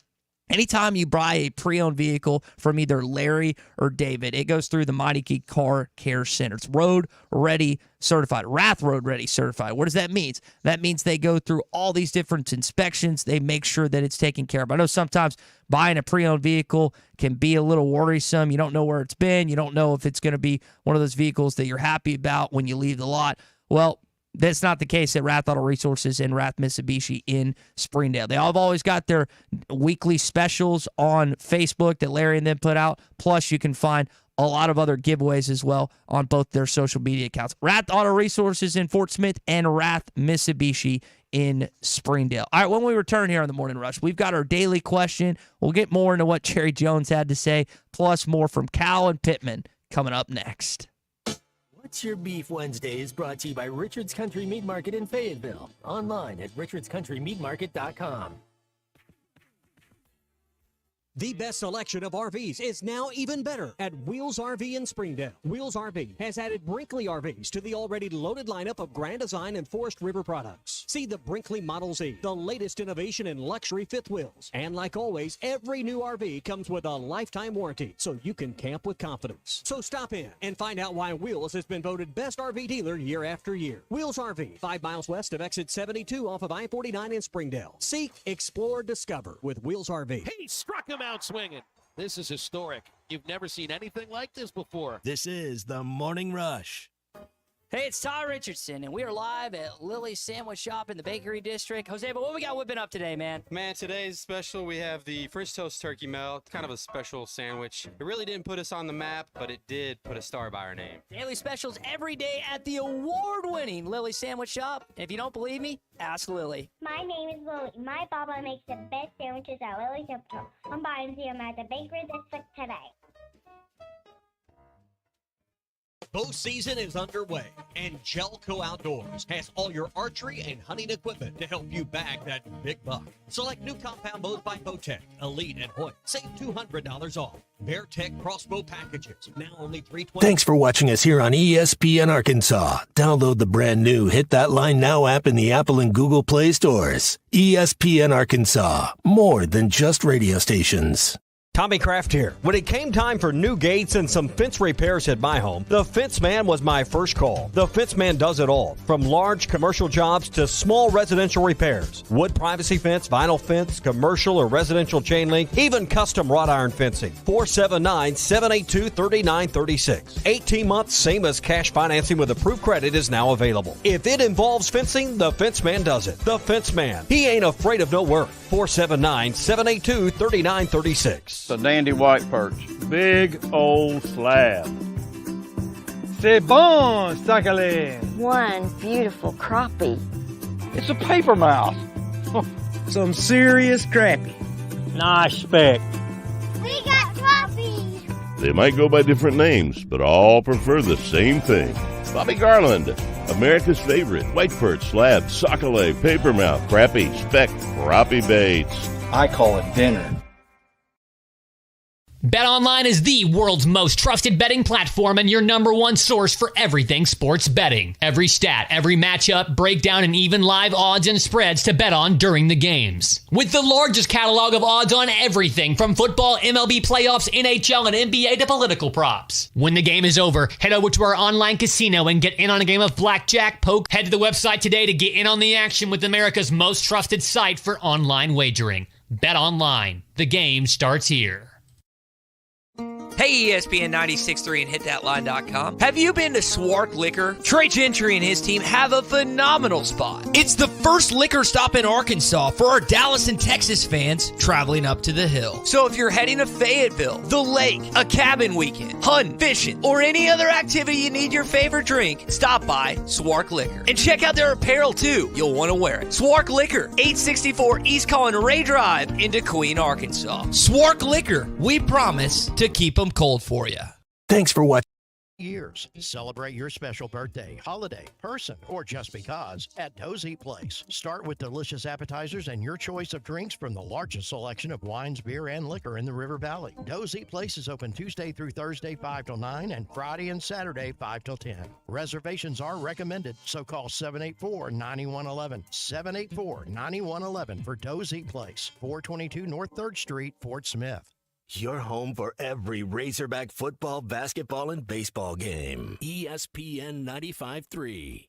Anytime you buy a pre-owned vehicle from either Larry or David, it goes through the Mighty Key Car Care Center. It's Road Ready Certified, Rath Road Ready Certified. What does that mean? That means they go through all these different inspections. They make sure that it's taken care of. I know sometimes buying a pre-owned vehicle can be a little worrisome. You don't know where it's been. You don't know if it's going to be one of those vehicles that you're happy about when you leave the lot. Well, that's not the case at Rath Auto Resources and Rath Mitsubishi in Springdale. They have always got their weekly specials on Facebook that Larry and them put out. Plus, you can find a lot of other giveaways as well on both their social media accounts. Rath Auto Resources in Fort Smith and Rath Mitsubishi in Springdale. All right, when we return here on the Morning Rush, we've got our daily question. We'll get more into what Jerry Jones had to say, plus more from Cal and Pittman coming up next. What's Your Beef Wednesday is brought to you by Richard's Country Meat Market in Fayetteville. Online at richardscountrymeatmarket.com. The best selection of RVs is now even better at Wheels RV in Springdale. Wheels RV has added Brinkley RVs to the already loaded lineup of Grand Design and Forest River products. See the Brinkley Model Z, the latest innovation in luxury fifth wheels. And like always, every new RV comes with a lifetime warranty, so you can camp with confidence. So stop in and find out why Wheels has been voted best RV dealer year after year. Wheels RV, 5 miles west of exit 72 off of I-49 in Springdale. Seek, explore, discover with Wheels RV. He struck him out swinging. This is historic. You've never seen anything like this before. This is the Morning Rush. Hey, it's Ty Richardson, and we are live at Lily's Sandwich Shop in the Bakery District. Jose, but what we got whipping up today, man? Man, today's special, we have the French toast turkey melt, kind of a special sandwich. It really didn't put us on the map, but it did put a star by our name. Daily specials every day at the award-winning Lily's Sandwich Shop. And if you don't believe me, ask Lily. My name is Lily. My papa makes the best sandwiches at Lily's Sandwich Shop. I'm buying them at the Bakery District today. Bow season is underway, and Jelco Outdoors has all your archery and hunting equipment to help you bag that big buck. Select new compound bows by Bowtech, Elite, and Hoyt. Save $200 off. Beartech crossbow packages, now only $320. Thanks for watching us here on ESPN Arkansas. Download the brand new Hit That Line Now app in the Apple and Google Play stores. ESPN Arkansas, more than just radio stations. Tommy Kraft here. When it came time for new gates and some fence repairs at my home, the Fence Man was my first call. The Fence Man does it all, from large commercial jobs to small residential repairs. Wood privacy fence, vinyl fence, commercial or residential chain link, even custom wrought iron fencing. 479-782-3936. 18 months, same as cash financing with approved credit is now available. If it involves fencing, the Fence Man does it. The Fence Man. He ain't afraid of no work. 479-782-3936. It's a dandy white perch. Big old slab. C'est bon, Sakale. One beautiful crappie. It's a paper mouse. Some serious crappie. Nice speck. We got crappies. They might go by different names, but all prefer the same thing. Bobby Garland, America's favorite white perch, slab, sockeye, papermouth, crappie, speck, crappie baits. I call it dinner. BetOnline is the world's most trusted betting platform and your number one source for everything sports betting. Every stat, every matchup, breakdown, and even live odds and spreads to bet on during the games. With the largest catalog of odds on everything from football, MLB playoffs, NHL, and NBA to political props. When the game is over, head over to our online casino and get in on a game of blackjack, poke. Head to the website today to get in on the action with America's most trusted site for online wagering. BetOnline. The game starts here. Hey, ESPN 96.3 and hitthatline.com. Have you been to Swark Liquor? Trey Gentry and his team have a phenomenal spot. It's the first liquor stop in Arkansas for our Dallas and Texas fans traveling up to the hill. So if you're heading to Fayetteville, the lake, a cabin weekend, hunting, fishing, or any other activity you need your favorite drink, stop by Swark Liquor. And check out their apparel too. You'll want to wear it. Swark Liquor, 864 East Collin Ray Drive into Queen, Arkansas. Swark Liquor, we promise to keep them cold for you. Thanks for watching. Years. Celebrate your special birthday, holiday, person, or just because at Doe's Eat Place. Start with delicious appetizers and your choice of drinks from the largest selection of wines, beer, and liquor in the River Valley. Doe's Eat Place is open Tuesday through Thursday 5 till 9 and Friday and Saturday 5 till 10. Reservations are recommended, so call 784-9111. 784-9111 for Doe's Eat Place, 422 North 3rd Street, Fort Smith. Your home for every Razorback football, basketball, and baseball game. ESPN 95.3.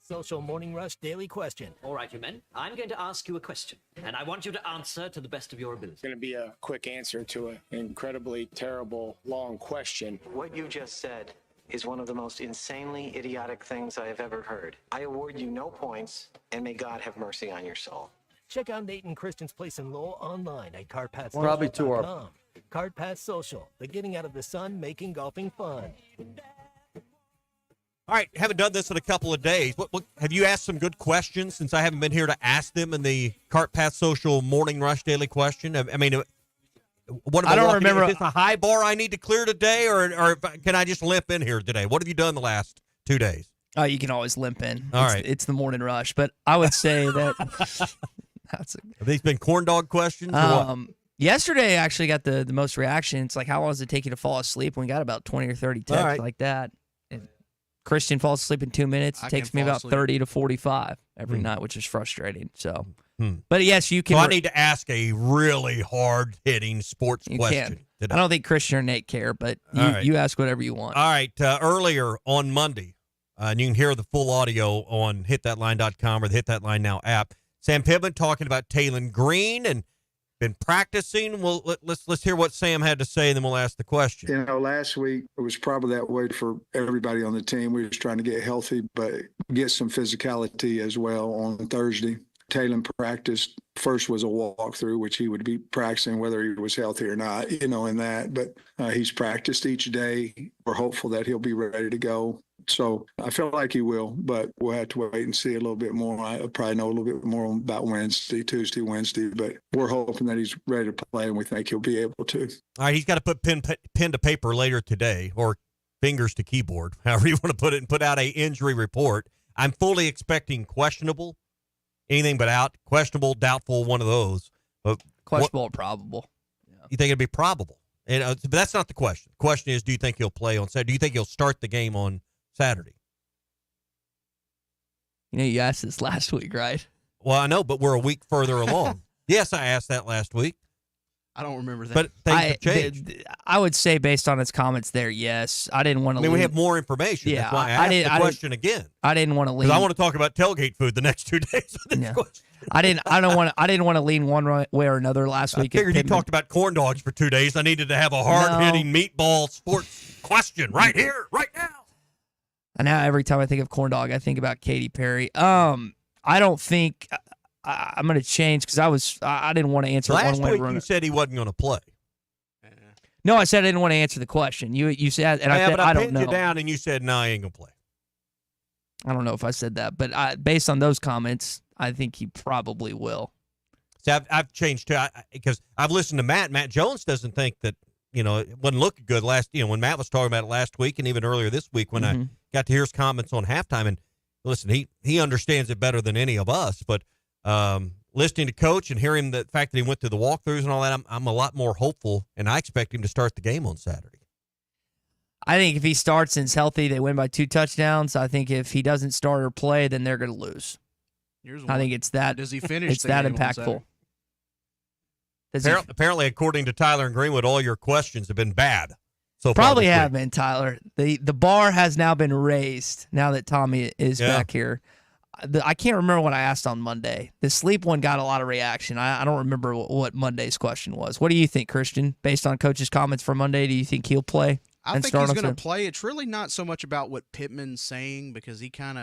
Social Morning Rush Daily Question. All right, you men. I'm going to ask you a question, and I want you to answer to the best of your ability. It's going to be a quick answer to an incredibly terrible, long question. What you just said is one of the most insanely idiotic things I have ever heard. I award you no points, and may God have mercy on your soul. Check out Nate and Christian's place in Lowell online at CardPassSocial.com. Probably to our- CardPass Social, the getting out of the sun, making golfing fun. All right, haven't done this in a couple of days. What have you asked some good questions since I haven't been here to ask them in the CardPass Social Morning Rush Daily Question? I mean, What am I don't walking in? remember. Is this a high bar I need to clear today, or can I just limp in here today? What have you done the last 2 days? Oh, you can always limp in. All right. It's the morning rush. But I would say that Have these been corn dog questions? Or what? Yesterday, I actually got the most reaction. It's like, how long does it take you to fall asleep? We got about 20 or 30 texts right. like that. And Christian falls asleep in 2 minutes. It takes me about 30 to 45 every night, which is frustrating. So, but yes, you can. So I need to ask a really hard-hitting sports question today. I don't think Christian or Nate care, but you ask whatever you want. All right. Earlier on Monday, and you can hear the full audio on hitthatline.com or the Hit That Line Now app. Sam Pittman talking about Taylon Green and been practicing. Well, let's hear what Sam had to say, and then we'll ask the question. You know, last week it was probably that way for everybody on the team. We were just trying to get healthy, but get some physicality as well on Thursday. Taylon practiced. First was a walkthrough, which he would be practicing whether he was healthy or not, you know, in that. But he's practiced each day. We're hopeful that he'll be ready to go. So I feel like he will, but we'll have to wait and see a little bit more. I'll probably know a little bit more about Tuesday, Wednesday. But we're hoping that he's ready to play, and we think he'll be able to. All right, he's got to put pen to paper later today, or fingers to keyboard, however you want to put it, and put out a injury report. I'm fully expecting questionable. Anything but out, questionable, doubtful, one of those. Questionable or probable. Yeah. You think it'd be probable? And but that's not the question. The question is, do you think he'll play on Saturday? Do you think he'll start the game on Saturday? You know, you asked this last week, right? Well, I know, but we're a week further along. Yes, I asked that last week. I don't remember that. But things have changed. I would say, based on his comments there, yes. I didn't want to. I mean, we have more information. Yeah, that's why I asked the question again. I didn't want to lean. Because I want to talk about tailgate food the next 2 days. I didn't want to lean one way or another last week. I figured you talked about corn dogs for 2 days. I needed to have a hard-hitting meatball sports question right here, right now. And now every time I think of corn dog, I think about Katy Perry. I don't think I'm going to change because I didn't want to answer last one way. Week you said he wasn't going to play. No, I said I didn't want to answer the question. You said, and I said I don't know. You down, and you said no, I ain't gonna play. I don't know if I said that, but based on those comments, I think he probably will. See, I've changed too because I've listened to Matt. Matt Jones doesn't think that it wasn't looking good last. When Matt was talking about it last week, and even earlier this week when I got to hear his comments on halftime. And listen, he understands it better than any of us, but. Listening to Coach and hearing the fact that he went through the walkthroughs and all that, I'm a lot more hopeful, and I expect him to start the game on Saturday. I think if he starts and is healthy, they win by 2 touchdowns. I think if he doesn't start or play, then they're going to lose. I think it's that. Does he finish? It's that impactful. Apparently, according to Tyler and Greenwood, all your questions have been bad. So probably have been, Tyler. The bar has now been raised now that Tommy is back here. I can't remember what I asked on Monday. The sleep one got a lot of reaction. I don't remember what Monday's question was. What do you think, Christian? Based on Coach's comments for Monday, do you think he'll play? I think he's going to play. It's really not so much about what Pittman's saying because it's kind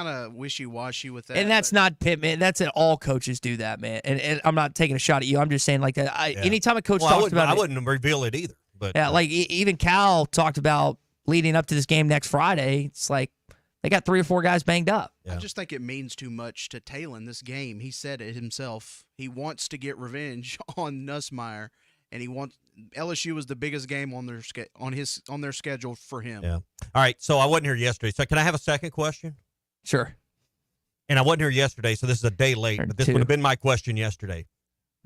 of wishy-washy with that. And that's not Pittman. That's it. All coaches do that, man. And I'm not taking a shot at you. I'm just saying like that. Anytime a coach talks about it. I wouldn't reveal it either. But yeah, like even Cal talked about leading up to this game next Friday. It's like they got 3 or 4 guys banged up. I just think it means too much to Taylon this game. He said it himself. He wants to get revenge on Nussmeier, and LSU was the biggest game on their schedule for him. Yeah. All right. So I wasn't here yesterday. So can I have a second question? Sure. And I wasn't here yesterday, so this is a day late. But this would have been my question yesterday.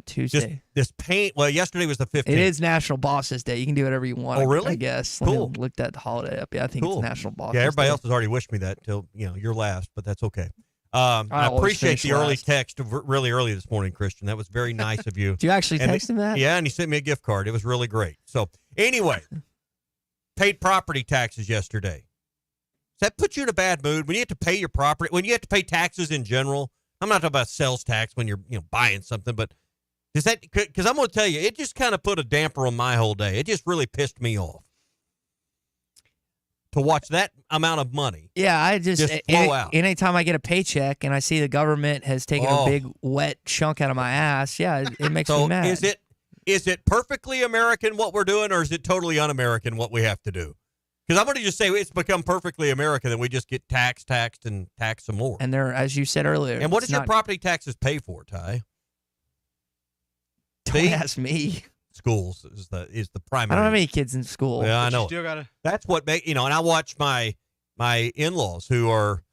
Tuesday. This paint. Well, yesterday was the 15th. It is National Bosses Day. You can do whatever you want. Oh, really? I guess. Cool. Look that holiday up. Yeah, I think it's National Bosses Day. Yeah, everybody else has already wished me that till you're last, but that's okay. I appreciate the early text really early this morning, Christian. That was very nice of you. Did you actually text him that? Yeah, and he sent me a gift card. It was really great. So anyway, paid property taxes yesterday. Does that put you in a bad mood when you have to pay your property? When you have to pay taxes in general? I'm not talking about sales tax when you're buying something, but does that? Because I'm going to tell you, it just kind of put a damper on my whole day. It just really pissed me off to watch that amount of money. Yeah, I just flow out. Anytime I get a paycheck and I see the government has taken a big wet chunk out of my ass, it makes me mad. Is it perfectly American what we're doing, or is it totally un-American what we have to do? Because I'm going to just say it's become perfectly American that we just get taxed, and tax some more. And there, as you said earlier. And what does your property taxes pay for, Ty? Don't ask me. Schools is the primary. I don't have any kids in school. Yeah, I know. Still gotta. That's what and I watch my in-laws who are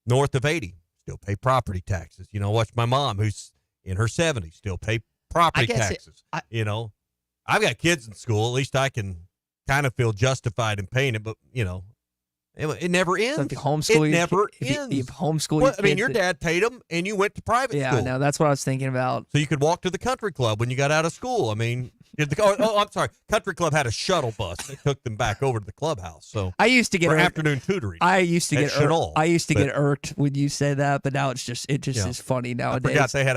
north of 80 still pay property taxes. Watch my mom who's in her 70s still pay property taxes. I've got kids in school. At least I can kind of feel justified in paying it, but it never ends. So if you homeschool, it never ends. You homeschool. Well, I mean, your dad paid them, and you went to private school. Yeah, no, that's what I was thinking about. So you could walk to the country club when you got out of school. I mean, I'm sorry, country club had a shuttle bus that took them back over to the clubhouse. So I used to get for afternoon tutoring. I used to get Chenal, get irked when you say that, but now it just is funny nowadays. I forgot they had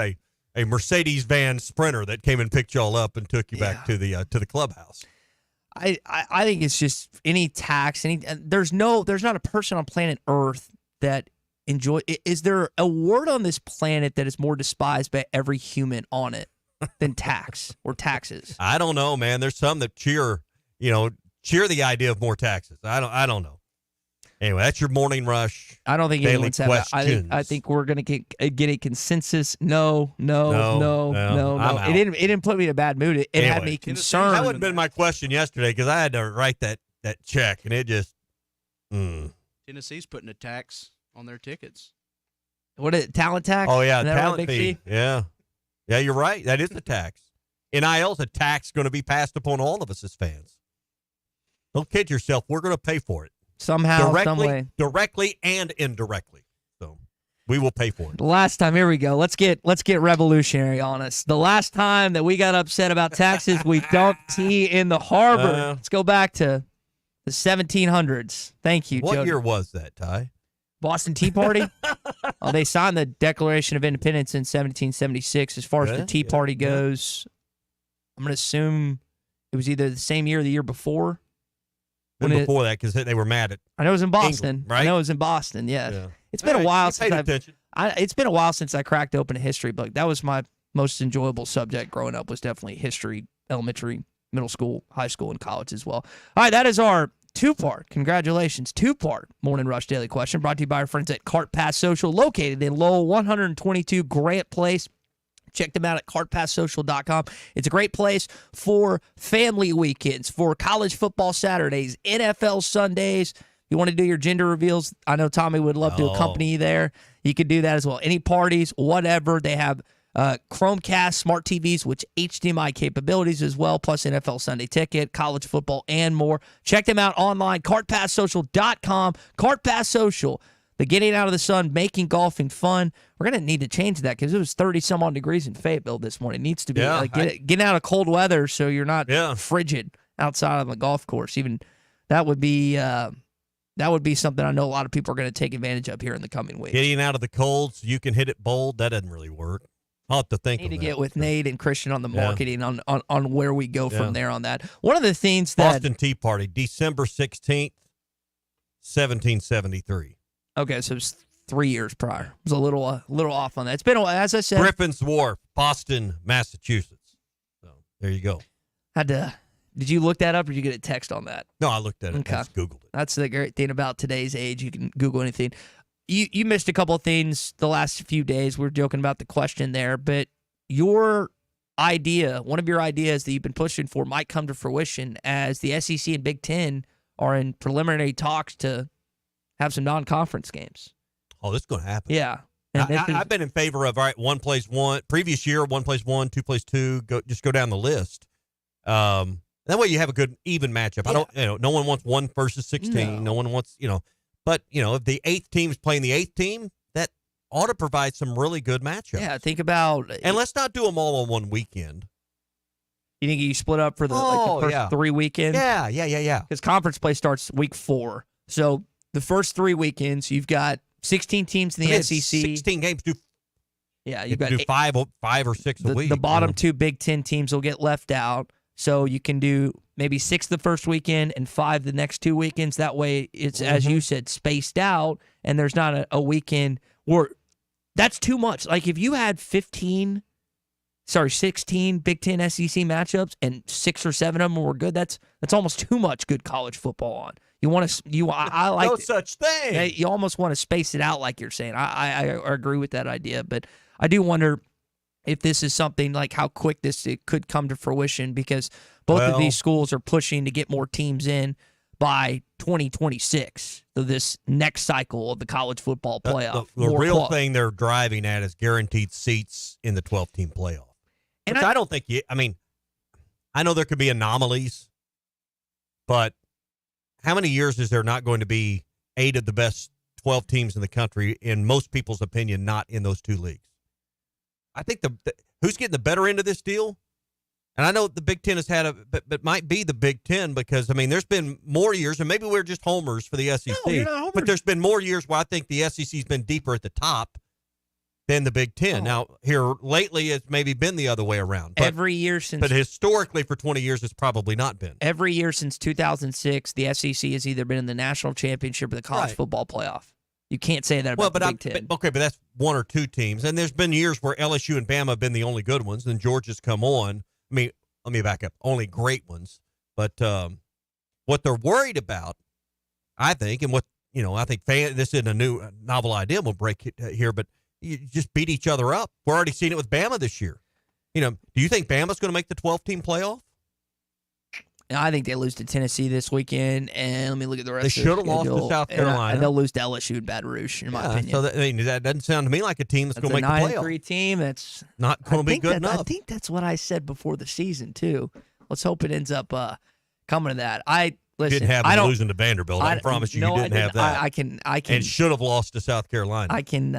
a Mercedes van Sprinter that came and picked y'all up and took you back to the clubhouse. I think it's just any tax. There's not a person on planet Earth that enjoy. Is there a word on this planet that is more despised by every human on it than tax or taxes? I don't know, man. There's some that cheer the idea of more taxes. I don't know. Anyway, that's your morning rush. I don't think anyone's having. I think we're gonna get a consensus. No. It didn't put me in a bad mood. It had me concerned. That wouldn't have been my question yesterday because I had to write that check, and it just. Tennessee's putting a tax on their tickets. What is it? Talent tax? Oh yeah, talent fee. Yeah, you're right. That is the tax. NIL's a tax going to be passed upon all of us as fans. Don't kid yourself. We're going to pay for it. Somehow, some way. Directly and indirectly. So we will pay for it. The last time, here we go. Let's get revolutionary on us. The last time that we got upset about taxes, we dumped tea in the harbor. Let's go back to the 1700s. Thank you, What Jody. year was that, Ty? Boston Tea Party? They signed the Declaration of Independence in 1776. As far as the Tea Party goes, I'm going to assume it was either the same year or the year before. Before that, because they were mad at. I know it was in Boston. England, right? I know it was in Boston. Yes. Yeah. It's been a while since it's been a while since I cracked open a history book. That was my most enjoyable subject growing up. Was definitely history, elementary, middle school, high school, and college as well. All right, that is our two-part. Congratulations, two-part Morning Rush Daily Question brought to you by our friends at Cart Pass Social, located in Lowell, 122 Grant Place. Check them out at cartpasssocial.com. It's a great place for family weekends, for college football Saturdays, NFL Sundays. You want to do your gender reveals? I know Tommy would love to accompany you there. You could do that as well. Any parties, whatever. They have Chromecast, smart TVs, with HDMI capabilities as well, plus NFL Sunday Ticket, college football, and more. Check them out online, cartpasssocial.com. Cart Pass Social. The getting out of the sun, making golfing fun. We're going to need to change that because it was 30-some-odd degrees in Fayetteville this morning. It needs to be getting out of cold weather so you're not frigid outside on the golf course. Even that would be something I know a lot of people are going to take advantage of here in the coming weeks. Getting out of the cold so you can hit it bold, that doesn't really work. I'll have to think need of to that. get with Nate and Christian on the marketing on where we go from there on that. One of the things that Boston Tea Party, December 16th, 1773. Okay, so it was 3 years prior. It was a little off on that. It's been, as I said, Griffin's Wharf, Boston, Massachusetts. So there you go. Did you look that up or did you get a text on that? No, I looked at it. Okay. I just Googled it. That's the great thing about today's age. You can Google anything. You missed a couple of things the last few days. We were joking about the question there, but your idea, one of your ideas that you've been pushing for might come to fruition as the SEC and Big Ten are in preliminary talks to have some non-conference games. Oh, this is going to happen. Yeah. I've been in favor of, all right, one plays one. Previous year, one plays one, two plays two. Just go down the list. That way you have a good, even matchup. Yeah. No one wants 1 versus 16. No one wants, But, if the 8th team is playing the 8th team, that ought to provide some really good matchups. Yeah, think about... And let's not do them all on one weekend. You think you split up for the first 3 weekends? Yeah. Because conference play starts week 4. So the first 3 weekends, you've got 16 teams in the SEC. 16 games. You've got do 5 or 6 a week. The bottom 2 Big Ten teams will get left out. So you can do maybe 6 the first weekend and 5 the next 2 weekends. That way it's, as you said, spaced out, and there's not a weekend where that's too much. Like if you had 16 Big Ten SEC matchups and 6 or 7 of them were good, that's almost too much good college football on. You want to I like no such thing. You almost want to space it out, like you're saying. I agree with that idea, but I do wonder if this is something like how quick it could come to fruition, because both of these schools are pushing to get more teams in by 2026. So this next cycle of the college football playoff. The real thing they're driving at is guaranteed seats in the 12-team playoff. And Which I don't think I know there could be anomalies, but how many years is there not going to be 8 of the best 12 teams in the country, in most people's opinion, not in those 2 leagues? I think who's getting the better end of this deal? And I know the Big Ten has had but might be the Big Ten, because, there's been more years, and maybe we're just homers for the SEC, but there's been more years where I think the SEC's been deeper at the top than the Big Ten. Now, here lately, it's maybe been the other way around. But, every year since, but historically, for 20 years, it's probably not been. Every year since 2006, the SEC has either been in the national championship or the college football playoff. You can't say that about the Big Ten. But that's 1 or 2 teams. And there's been years where LSU and Bama have been the only good ones, and Georgia's come on. Let me back up. Only great ones. But what they're worried about, I think, and what, I think this isn't a novel idea. We'll break it here, but you just beat each other up. We're already seeing it with Bama this year. Do you think Bama's going to make the 12-team playoff? I think they lose to Tennessee this weekend, and let me look at the rest. They should have lost to South Carolina. And they'll lose to LSU and Baton Rouge, in my opinion. So that doesn't sound to me like a team that's going to make the playoff. 9-3 team. That's not going to be good enough. I think that's what I said before the season too. Let's hope it ends up coming to that. Listen, didn't have them losing to Vanderbilt. I promise you, you didn't have that. I can. And should have lost to South Carolina. I can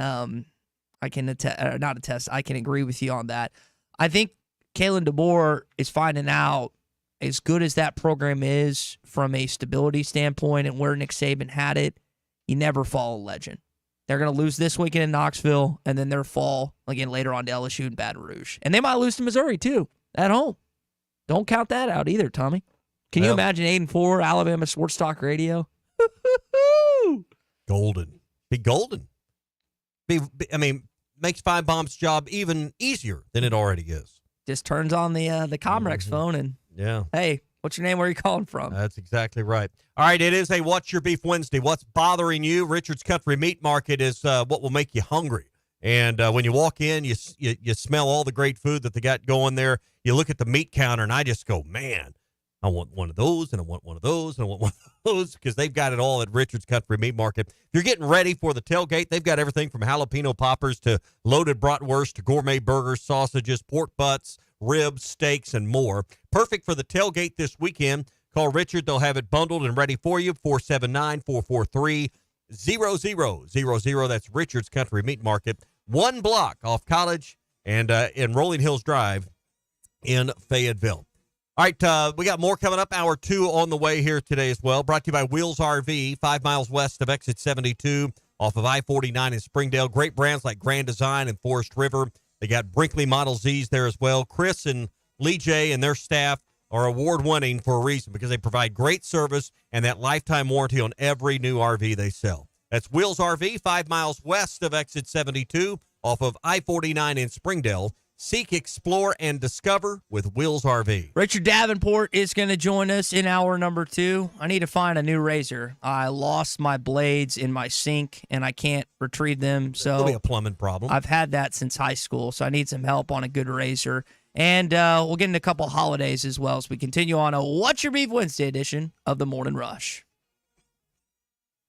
agree with you on that. I think Kalen DeBoer is finding out, as good as that program is from a stability standpoint and where Nick Saban had it, you never fall a legend. They're going to lose this weekend in Knoxville, and then they'll fall again later on to LSU and Baton Rouge. And they might lose to Missouri, too, at home. Don't count that out either, Tommy. Can you imagine 8-4, Alabama Sports Talk Radio? Golden. Be golden. Makes Five Bomb's job even easier than it already is. Just turns on the Comrex phone and, hey, what's your name? Where are you calling from? That's exactly right. All right, it is a What's Your Beef Wednesday. What's bothering you? Richard's Country Meat Market is what will make you hungry. And when you walk in, you smell all the great food that they got going there. You look at the meat counter, and I just go, man, I want one of those, and I want one of those, and I want one of those, because they've got it all at Richard's Country Meat Market. If you're getting ready for the tailgate, they've got everything from jalapeno poppers to loaded bratwurst to gourmet burgers, sausages, pork butts, ribs, steaks, and more. Perfect for the tailgate this weekend. Call Richard. They'll have it bundled and ready for you. 479-443-0000. That's Richard's Country Meat Market. 1 block off College and in Rolling Hills Drive in Fayetteville. All right, we got more coming up. Hour 2 on the way here today as well. Brought to you by Wheels RV, 5 miles west of Exit 72 off of I-49 in Springdale. Great brands like Grand Design and Forest River. They got Brinkley Model Zs there as well. Chris and Lee J and their staff are award-winning for a reason, because they provide great service and that lifetime warranty on every new RV they sell. That's Wheels RV, 5 miles west of Exit 72 off of I-49 in Springdale. Seek, explore, and discover with Wheels RV. Richard Davenport is going to join us in hour number 2. I need to find a new razor. I lost my blades in my sink, and I can't retrieve them. So it'll be a plumbing problem. I've had that since high school, so I need some help on a good razor. And we'll get into a couple holidays as well as we continue on a What's Your Beef Wednesday edition of the Morning Rush.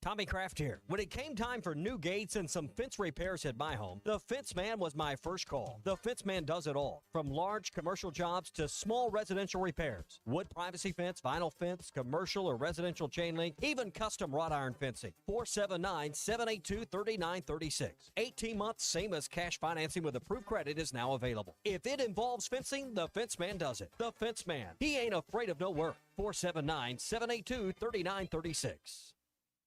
Tommy Kraft here. When it came time for new gates and some fence repairs at my home, the Fence Man was my first call. The Fence Man does it all, from large commercial jobs to small residential repairs. Wood privacy fence, vinyl fence, commercial or residential chain link, even custom wrought iron fencing. 479-782-3936. 18 months, same as cash financing with approved credit is now available. If it involves fencing, the Fence Man does it. The Fence Man. He ain't afraid of no work. 479-782-3936.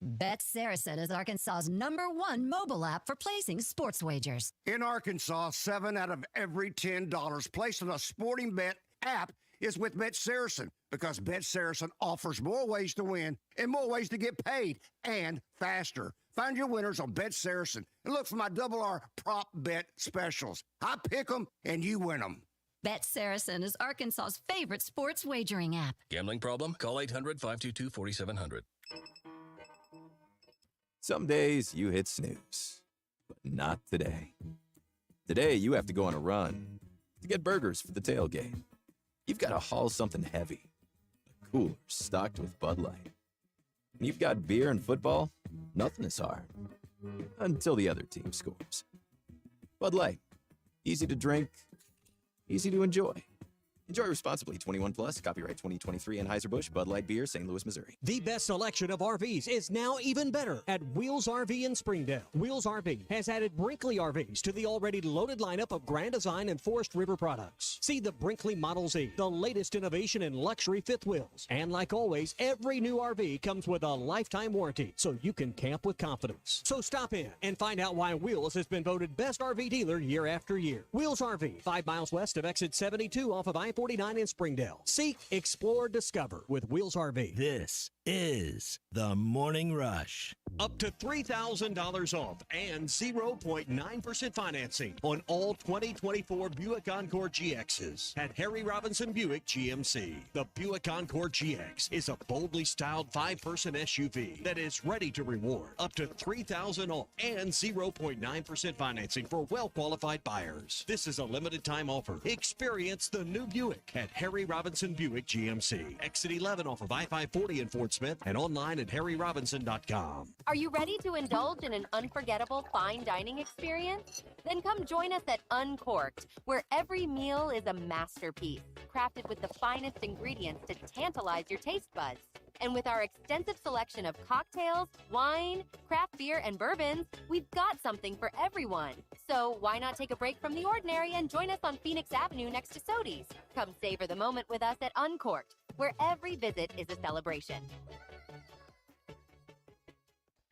Bet Saracen is Arkansas's #1 mobile app for placing sports wagers. In Arkansas, 7 out of every $10 placed on a sporting bet app is with Bet Saracen, because Bet Saracen offers more ways to win and more ways to get paid, and faster. Find your winners on Bet Saracen and look for my R prop bet specials. I pick them and you win them. Bet Saracen is Arkansas's favorite sports wagering app. Gambling problem? Call 800-522-4700. Some days you hit snooze, but not today. Today you have to go on a run. to get burgers for the tailgate. You've got to haul something heavy, a cooler stocked with Bud Light. When you've got beer and football, nothing is hard. Until the other team scores. Bud Light. Easy to drink, easy to enjoy. Enjoy responsibly. 21 plus. Copyright 2023 Anheuser-Busch Bud Light Beer, St. Louis, Missouri. The best selection of RVs is now even better at Wheels RV in Springdale. Wheels RV has added Brinkley RVs to the already loaded lineup of Grand Design and Forest River products. See the Brinkley Model Z, the latest innovation in luxury fifth wheels. And like always, every new RV comes with a lifetime warranty, so you can camp with confidence. So stop in and find out why Wheels has been voted best RV dealer year after year. Wheels RV, 5 miles west of exit 72 off of I-49 in Springdale. Seek, explore, discover with Wheels RV. This is the Morning Rush. Up to $3,000 off and 0.9% financing on all 2024 Buick Encore GXs at Harry Robinson Buick GMC. The Buick Encore GX is a boldly styled 5-person SUV that is ready to reward. Up to $3,000 off and 0.9% financing for well-qualified buyers. This is a limited time offer. Experience the new Buick at Harry Robinson Buick GMC. Exit 11 off of I-540 in Fort Smith and online at harryrobinson.com. Are you ready to indulge in an unforgettable fine dining experience? Then come join us at Uncorked, where every meal is a masterpiece, crafted with the finest ingredients to tantalize your taste buds. And with our extensive selection of cocktails, wine, craft beer, and bourbons, we've got something for everyone. So why not take a break from the ordinary and join us on Phoenix Avenue next to Sodi's? Come savor the moment with us at Uncorked, where every visit is a celebration.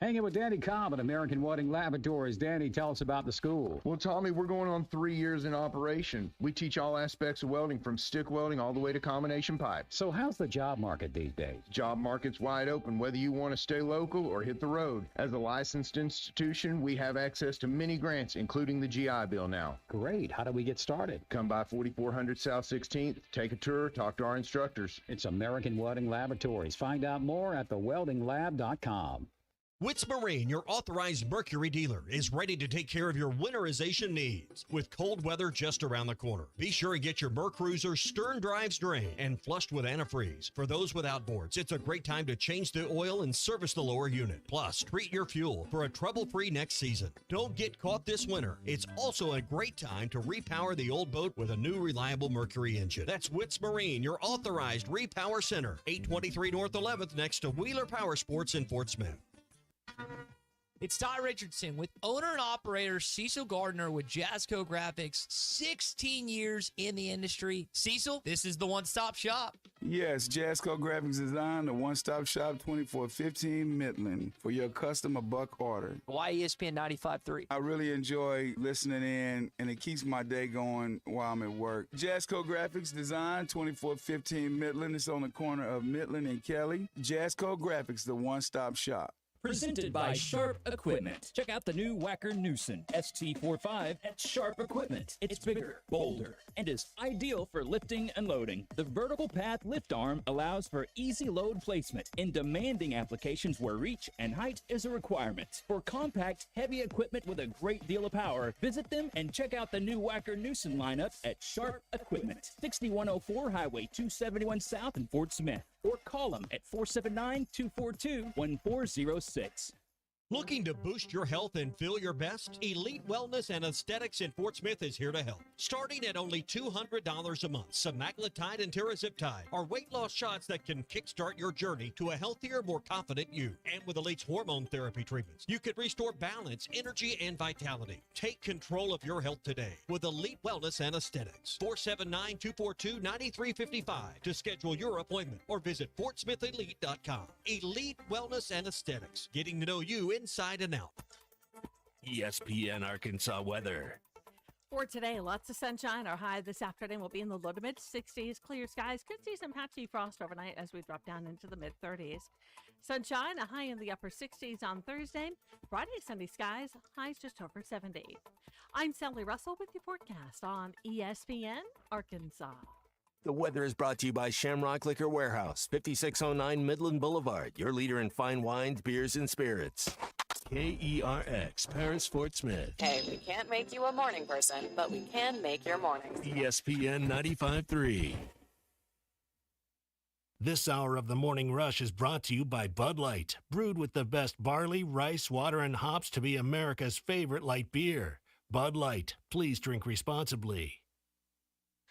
Hanging with Danny Cobb at American Welding Laboratories. Danny, tell us about the school. Well, Tommy, we're going on 3 years in operation. We teach all aspects of welding, from stick welding all the way to combination pipe. So how's the job market these days? Job market's wide open, whether you want to stay local or hit the road. As a licensed institution, we have access to many grants, including the GI Bill now. Great. How do we get started? Come by 4400 South 16th, take a tour, talk to our instructors. It's American Welding Laboratories. Find out more at theweldinglab.com. Witz Marine, your authorized Mercury dealer, is ready to take care of your winterization needs. With cold weather just around the corner, be sure to get your Mercruiser stern drives drained and flushed with antifreeze. For those with outboards, it's a great time to change the oil and service the lower unit. Plus, treat your fuel for a trouble-free next season. Don't get caught this winter. It's also a great time to repower the old boat with a new reliable Mercury engine. That's Witz Marine, your authorized repower center. 823 North 11th next to Wheeler Power Sports in Fort Smith. It's Ty Richardson with owner and operator Cecil Gardner with Jasco Graphics, 16 years in the industry. Cecil, this is the one-stop shop. Yes, Jasco Graphics Design, the one-stop shop, 2415 Midland, for your custom or buck order. Why ESPN 95.3? I really enjoy listening in, and it keeps my day going while I'm at work. Jasco Graphics Design, 2415 Midland. It's on the corner of Midland and Kelly. Jasco Graphics, the one-stop shop. Presented by Sharp Equipment. Check out the new Wacker Newson ST45 at Sharp Equipment. It's bigger, bolder, and is ideal for lifting and loading. The vertical path lift arm allows for easy load placement in demanding applications where reach and height is a requirement. For compact, heavy equipment with a great deal of power, visit them and check out the new Wacker Newson lineup at Sharp Equipment. 6104 Highway 271 South in Fort Smith. Or call them at 479-242-1406. Looking to boost your health and feel your best? Elite Wellness and Aesthetics in Fort Smith is here to help. Starting at only $200 a month, semaglutide and tirzepatide are weight loss shots that can kickstart your journey to a healthier, more confident you. And with Elite's hormone therapy treatments, you can restore balance, energy, and vitality. Take control of your health today with Elite Wellness and Aesthetics. 479-242-9355 to schedule your appointment or visit FortSmithElite.com. Elite Wellness and Aesthetics, getting to know you inside and out. ESPN Arkansas weather. For today, lots of sunshine. Our high this afternoon will be in the low to mid 60s. Clear skies. Could see some patchy frost overnight as we drop down into the mid 30s. Sunshine, a high in the upper 60s on Thursday. Friday, sunny skies. Highs just over 70. I'm Sally Russell with your forecast on ESPN Arkansas. The weather is brought to you by Shamrock Liquor Warehouse, 5609 Midland Boulevard, your leader in fine wines, beers, and spirits. KERX, Paris Fort Smith. Hey, we can't make you a morning person, but we can make your mornings. ESPN 95.3. This hour of the Morning Rush is brought to you by Bud Light, brewed with the best barley, rice, water, and hops to be America's favorite light beer. Bud Light, please drink responsibly.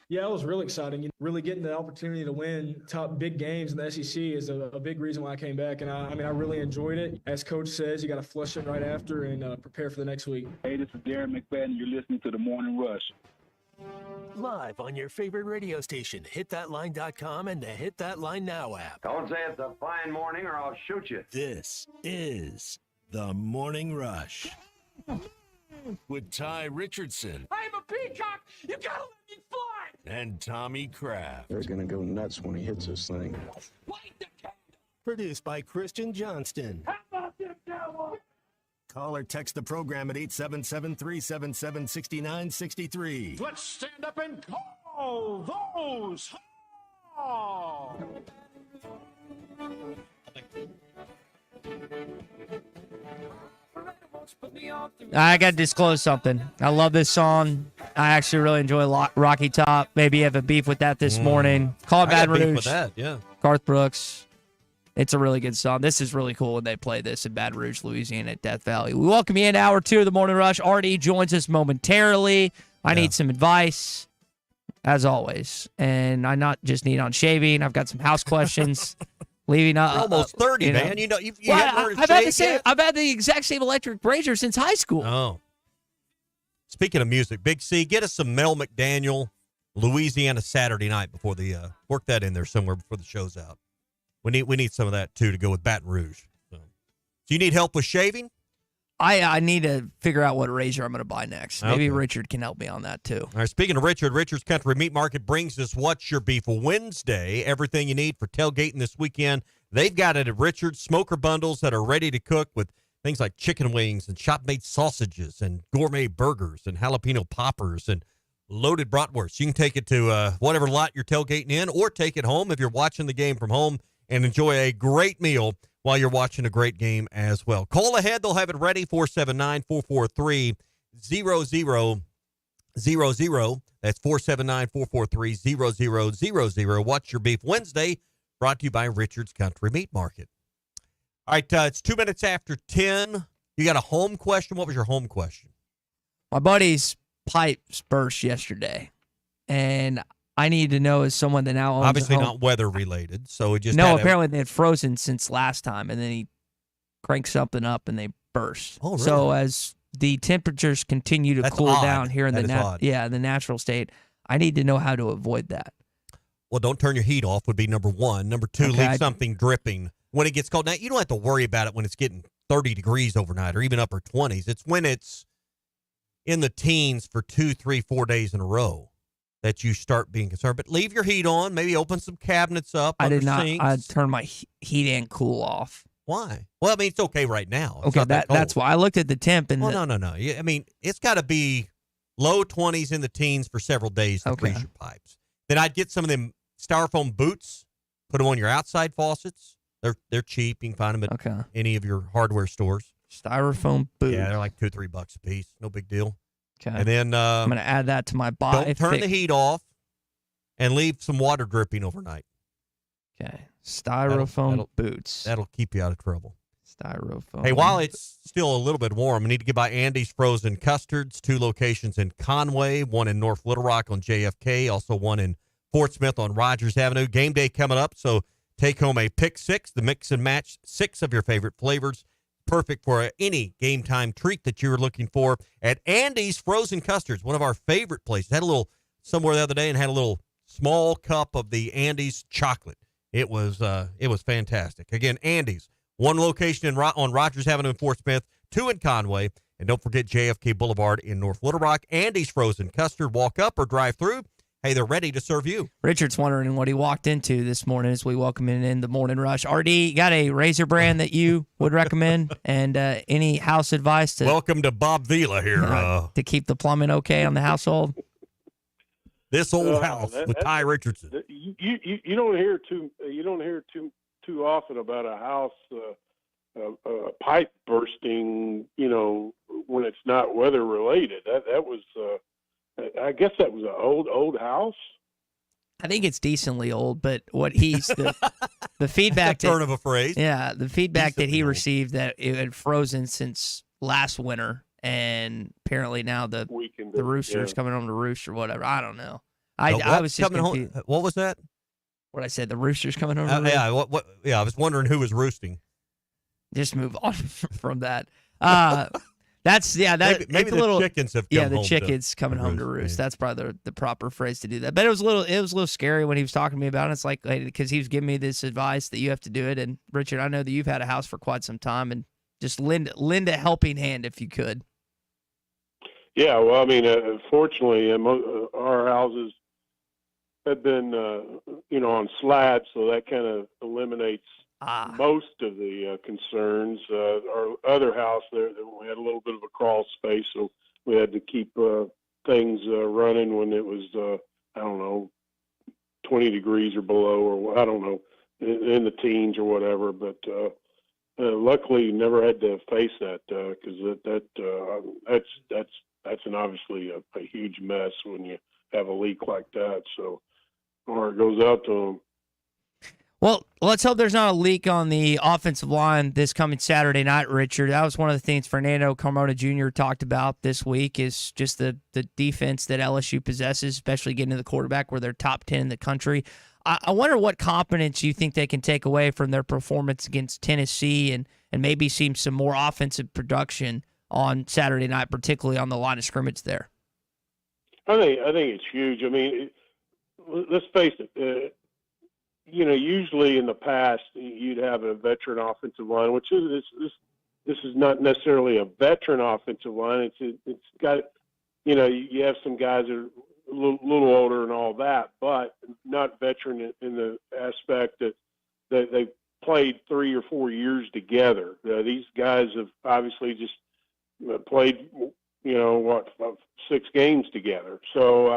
Yeah, it was really exciting. Really getting the opportunity to win top big games in the SEC is a big reason why I came back. And I really enjoyed it. As Coach says, you got to flush it right after and prepare for the next week. Hey, this is Darren McFadden. You're listening to The Morning Rush. Live on your favorite radio station, hitthatline.com and the Hit That Line Now app. Don't say it's a fine morning or I'll shoot you. This is the Morning Rush with Ty Richardson. I'm a peacock. You gotta let me fly. And Tommy Kraft. They're going to go nuts when he hits this thing. Produced by Christian Johnston. How about them Cowboys? Call or text the program at 877-377-6963. Let's stand up and call those. Oh. I got to disclose something. I love this song. I actually really enjoy Rocky Top. Maybe you have a beef with that this morning. Call it Bad Rouge. Beef with that, yeah. Garth Brooks. It's a really good song. This is really cool when they play this in Baton Rouge, Louisiana at Death Valley. We welcome you in hour 2 of the Morning Rush. RD joins us momentarily. I need some advice, as always. And I not just need on shaving. I've got some house questions. Leaving You're almost 30, man. You haven't I've had the exact same electric razor since high school. Oh. Speaking of music, Big C, get us some Mel McDaniel, Louisiana Saturday Night before the work that in there somewhere before the show's out. We need some of that too to go with Baton Rouge. So you need help with shaving? I need to figure out what razor I'm going to buy next. Maybe Okay. Richard can help me on that too. All right, speaking of Richard's Country Meat Market brings us What's Your Beef Wednesday. Everything you need for tailgating this weekend. They've got it at Richard's. Smoker bundles that are ready to cook with things like chicken wings and shop-made sausages and gourmet burgers and jalapeno poppers and loaded bratwurst. You can take it to whatever lot you're tailgating in or take it home if you're watching the game from home and enjoy a great meal while you're watching a great game as well. Call ahead. They'll have it ready, 479-443-0000. That's 479-443-0000. What's Your Beef Wednesday, brought to you by Richard's Country Meat Market. All right, it's 2 minutes after 10. You got a home question? What was your home question? My buddy's pipes burst yesterday, and I need to know as someone that now owns Obviously a home. not weather related, so it just Apparently they had frozen since last time, and then he cranked something up and they burst. Oh, really? So as the temperatures continue to That's cool odd. down here in That the is odd. the natural state, I need to know how to avoid that. Well, don't turn your heat off would be number one. Number two, Okay, leave something dripping when it gets cold. Now, you don't have to worry about it when it's getting 30 degrees overnight or even upper 20s. It's when it's in the teens for 2, 3, 4 days in a row that you start being concerned. But leave your heat on. Maybe open some cabinets up. I did not. Sinks. I turned my heat and cool off. Why? Well, I mean, it's okay right now. It's Okay, not that that's cold. why I looked at the temp and Well, no. I mean, it's got to be low 20s in the teens for several days to freeze your pipes. Then I'd get some of them styrofoam boots, put them on your outside faucets. They're cheap. You can find them at any of your hardware stores. Styrofoam boots. Yeah, they're like $2 or $3 a piece. No big deal. Okay. And then I'm going to add that to my buy. don't turn the heat off and leave some water dripping overnight. Okay. Styrofoam boots. That'll keep you out of trouble. Styrofoam. Hey, while it's still a little bit warm, we need to get by Andy's Frozen Custards, 2 locations in Conway, one in North Little Rock on JFK, also one in Fort Smith on Rogers Avenue. Game day coming up, so take home a pick 6, the mix and match 6 of your favorite flavors. Perfect for any game time treat that you're looking for at Andy's Frozen Custards, one of our favorite places. Had a little somewhere the other day and had a little small cup of the Andy's chocolate. It was fantastic. Again, Andy's, one location on Rogers Avenue in Fort Smith, 2 in Conway, and don't forget JFK Boulevard in North Little Rock. Andy's Frozen Custard, walk up or drive through. Hey, they're ready to serve you. Richard's wondering what he walked into this morning as we welcome him in the Morning Rush. RD, you got a razor brand that you would recommend and any house advice? Welcome to Bob Vila here. To keep the plumbing okay on the household? This old house with Ty Richardson. You don't hear too often about a house pipe bursting. When it's not weather related. That was. I guess that was an old house. I think it's decently old, but what he's the feedback turn of a phrase. Yeah, the feedback that he received that it had frozen since last winter, and apparently now the rooster's coming home to roost or whatever. I don't know. I was just confused. What was that? What I said, the rooster's coming home to roost? Yeah. Yeah, I was wondering who was roosting. Just move on from that. That's maybe it's the a little, chickens have come the home chickens coming home to roost. That's probably the proper phrase to do that. But it was a little scary when he was talking to me about it. It's like because he was giving me this advice that you have to do it. And Richard, I know that you've had a house for quite some time, and just lend a helping hand if you could. Yeah, well, I mean, fortunately, our houses have been on slabs, so that kind of eliminates most of the concerns. Our other house there, we had a little bit of a crawl space, so we had to keep things running when it was, 20 degrees or below, or I don't know, in the teens or whatever. But luckily, never had to face that because that's obviously a huge mess when you have a leak like that. So our heart goes out to them. Well, let's hope there's not a leak on the offensive line this coming Saturday night, Richard. That was one of the things Fernando Carmona Jr. talked about this week is just the defense that LSU possesses, especially getting to the quarterback where they're top 10 in the country. I wonder what confidence you think they can take away from their performance against Tennessee and maybe see some more offensive production on Saturday night, particularly on the line of scrimmage there. I think it's huge. I mean, let's face it. Usually in the past you'd have a veteran offensive line, which is this is not necessarily a veteran offensive line. It's got, you have some guys that are a little older and all that, but not veteran in the aspect that they played 3 or 4 years together. These guys have obviously just played, 6 games together. So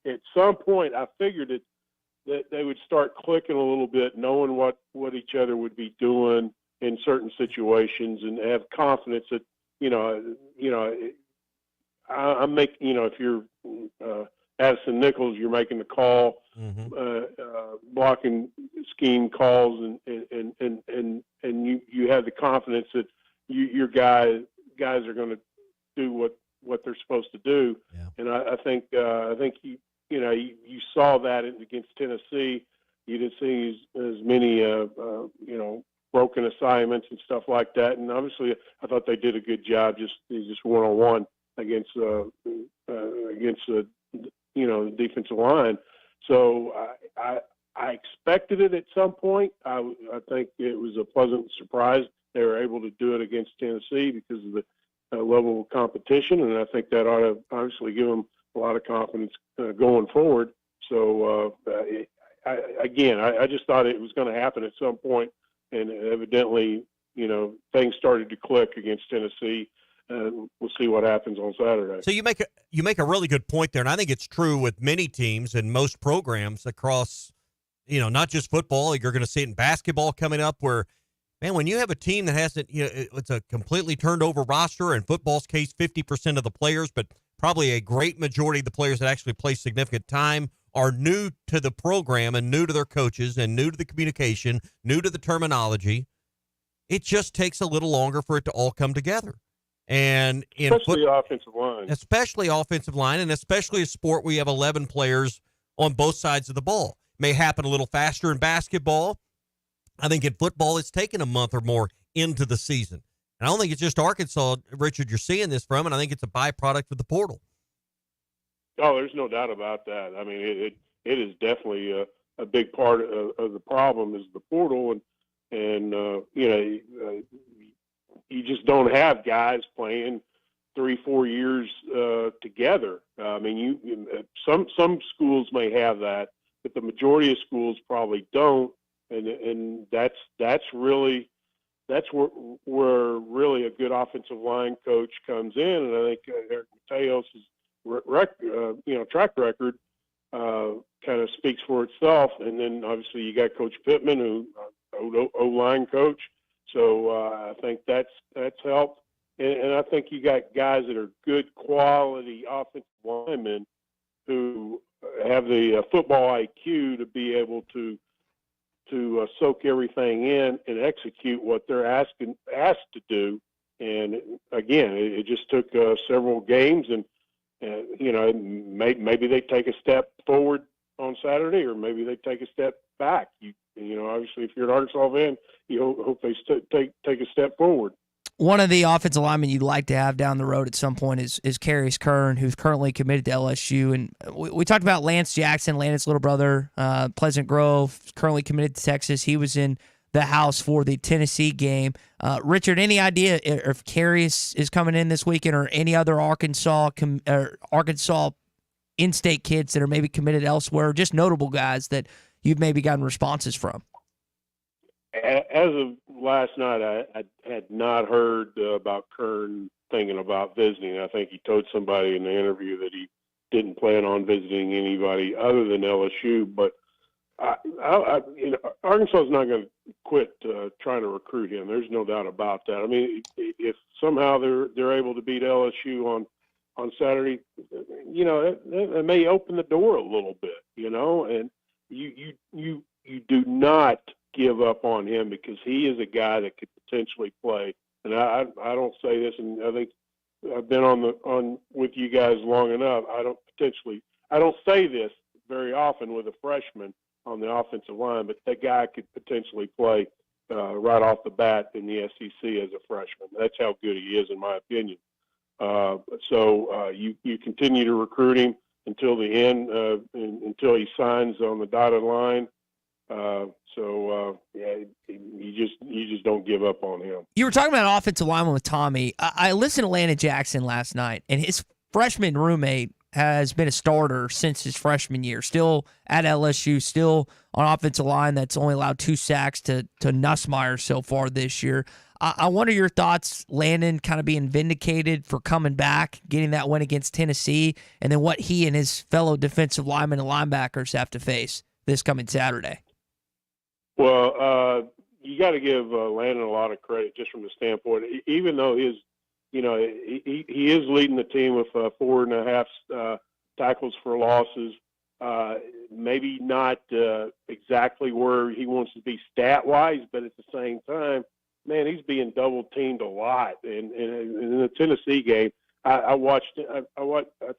at some point I figured that they would start clicking a little bit, knowing what each other would be doing in certain situations, and have confidence that I'm making. If you're Addison Nichols, you're making the call, blocking scheme calls, and you have the confidence that your guys are going to do what they're supposed to do. Yeah. And I think you saw that against Tennessee. You didn't see as many, broken assignments and stuff like that. And obviously, I thought they did a good job just one-on-one against the defensive line. So I expected it at some point. I think it was a pleasant surprise they were able to do it against Tennessee because of the level of competition, and I think that ought to obviously give them a lot of confidence going forward. So I just thought it was going to happen at some point, and evidently, things started to click against Tennessee. We'll see what happens on Saturday. So you make a really good point there, and I think it's true with many teams and most programs across, not just football. You're going to see it in basketball coming up, where, man, when you have a team that hasn't, it's a completely turned over roster. In football's case, 50% of the players, but probably a great majority of the players that actually play significant time are new to the program and new to their coaches and new to the communication, new to the terminology. It just takes a little longer for it to all come together. And especially offensive line. Especially offensive line, and especially a sport where you have 11 players on both sides of the ball. May happen a little faster in basketball. I think in football, it's taken a month or more into the season. And I don't think it's just Arkansas, Richard, you're seeing this from, and I think it's a byproduct of the portal. Oh, there's no doubt about that. I mean, it is definitely a big part of the problem is the portal, and you just don't have guys playing 3-4 years together. I mean, some schools may have that, but the majority of schools probably don't, and that's where really a good offensive line coach comes in. And I think Eric Mateos' track record kind of speaks for itself. And then obviously you got Coach Pittman, who O-line coach. So I think that's helped. And I think you got guys that are good quality offensive linemen who have the football IQ to be able to soak everything in and execute what they're asked to do. And again, it just took several games, and maybe they take a step forward on Saturday, or maybe they take a step back. Obviously, if you're an Arkansas fan, you hope they take a step forward. One of the offensive linemen you'd like to have down the road at some point is Carius Kern, who's currently committed to LSU. And we talked about Lance Jackson, Landon's little brother, Pleasant Grove, currently committed to Texas. He was in the house for the Tennessee game. Richard, any idea if Carius is coming in this weekend, or any other Arkansas in-state kids that are maybe committed elsewhere, just notable guys that you've maybe gotten responses from? As of last night, I had not heard about Kern thinking about visiting. I think he told somebody in the interview that he didn't plan on visiting anybody other than LSU. But Arkansas is not going to quit trying to recruit him. There's no doubt about that. I mean, if somehow they're able to beat LSU on Saturday, it may open the door a little bit. And you do not give up on him, because he is a guy that could potentially play. And I don't say this, and I think I've been on with you guys long enough. I don't say this very often with a freshman on the offensive line, but that guy could potentially play right off the bat in the SEC as a freshman. That's how good he is, in my opinion. So you continue to recruit him until the end, until he signs on the dotted line. You just don't give up on him. You were talking about offensive lineman with Tommy. I listened to Landon Jackson last night, and his freshman roommate has been a starter since his freshman year, still at LSU, still on offensive line that's only allowed 2 sacks to Nussmeier so far this year. I wonder your thoughts, Landon kind of being vindicated for coming back, getting that win against Tennessee, and then what he and his fellow defensive linemen and linebackers have to face this coming Saturday. Well, you got to give Landon a lot of credit just from the standpoint, even though he is leading the team with 4.5 tackles for losses. Maybe not exactly where he wants to be stat-wise, but at the same time, man, he's being double-teamed a lot. And in the Tennessee game, I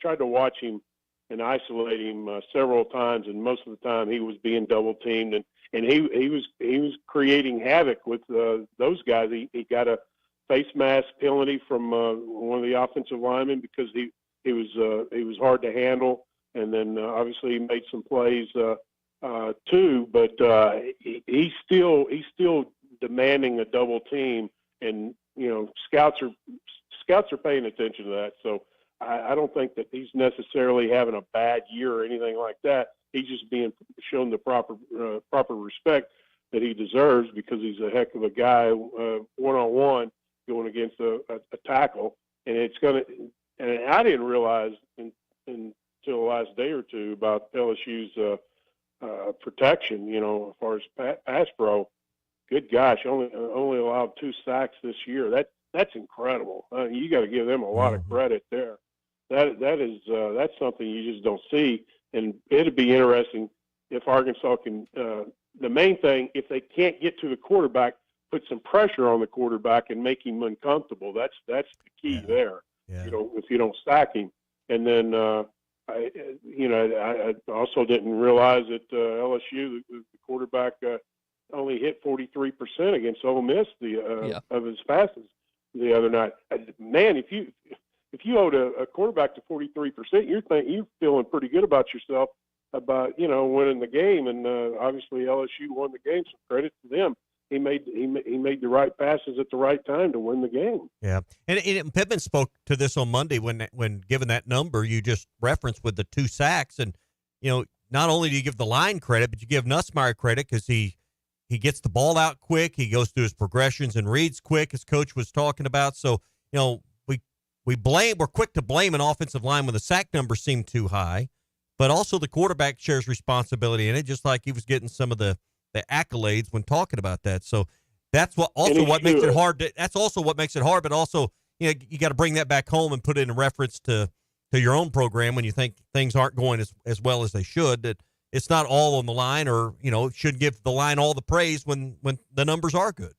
tried to watch him and isolate him several times, and most of the time he was being double-teamed, and he was creating havoc with those guys. He got a face mask penalty from one of the offensive linemen because he was hard to handle, and then obviously he made some plays too. But he's still demanding a double team, and scouts are paying attention to that. So I don't think that he's necessarily having a bad year or anything like that. He's just being shown the proper respect that he deserves, because he's a heck of a guy one-on-one going against a tackle. And and I didn't realize until the last day or two about LSU's protection, as far as pass pro. Good gosh, only allowed 2 sacks this year. That's incredible. You got to give them a lot of credit there. That's something you just don't see. And it'd be interesting if Arkansas can. The main thing, if they can't get to the quarterback, put some pressure on the quarterback and make him uncomfortable. That's the key there. Yeah. If you don't stack him. And then I also didn't realize that LSU, the quarterback, only hit 43% against Ole Miss of his passes the other night. Man, if you owed a quarterback to 43%, you're feeling pretty good about yourself about winning the game, and obviously LSU won the game. So credit to them. He made the right passes at the right time to win the game. Yeah, and Pittman spoke to this on Monday when given that number you just referenced with the 2 sacks, and not only do you give the line credit, but you give Nussmeier credit because he gets the ball out quick, he goes through his progressions and reads quick, as Coach was talking about. So we're quick to blame an offensive line when the sack numbers seem too high, but also the quarterback shares responsibility in it, just like he was getting some of the accolades when talking about that. So that's what makes it hard. That's also what makes it hard, but also, you got to bring that back home and put it in reference to your own program when you think things aren't going as well as they should, that it's not all on the line, or, should give the line all the praise when the numbers are good.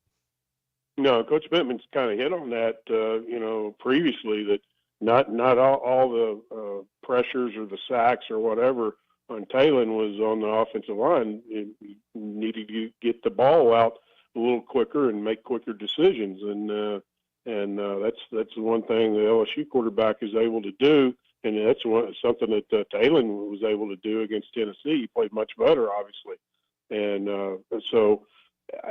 No, Coach Bittman's kind of hit on that, previously, that not all the pressures or the sacks or whatever on Talon was on the offensive line. He needed to get the ball out a little quicker and make quicker decisions, and that's the one thing the LSU quarterback is able to do, and that's something that Talon was able to do against Tennessee. He played much better, obviously, and so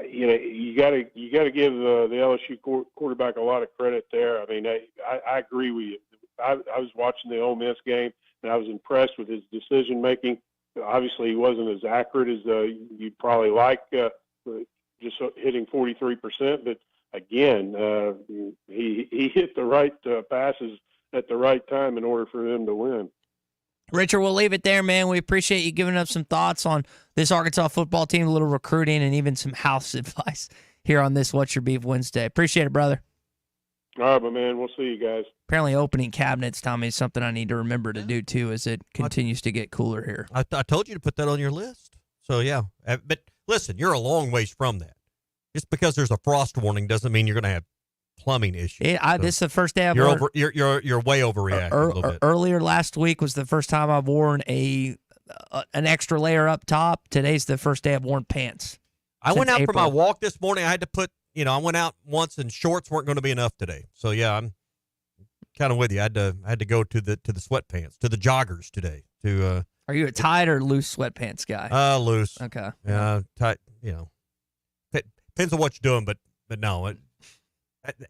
you got to give the LSU quarterback a lot of credit there. I mean, I agree with you. I was watching the Ole Miss game, and I was impressed with his decision making. Obviously, he wasn't as accurate as you'd probably like, just hitting 43%, but again, he hit the right passes at the right time in order for them to win. Richard, we'll leave it there, man. We appreciate you giving us some thoughts on this Arkansas football team, a little recruiting, and even some house advice here on this What's Your Beef Wednesday. Appreciate it, brother. All right, my man. We'll see you guys. Apparently opening cabinets, Tommy, is something I need to remember to do, too, as it continues to get cooler here. I told you to put that on your list. So, yeah. But listen, you're a long ways from that. Just because there's a frost warning doesn't mean you're going to have plumbing issues. This is the first day I've you're worn. You're way overreacting a little bit. Earlier last week was the first time I've worn an extra layer up top. Today's the first day I've worn pants. I went out for my walk this morning. I had to put, I went out once and shorts weren't going to be enough today. So yeah, I'm kind of with you. I had to go to the sweatpants, to the joggers today. Are you a tight or loose sweatpants guy? Loose. Okay. Yeah, tight. Depends on what you're doing, but no.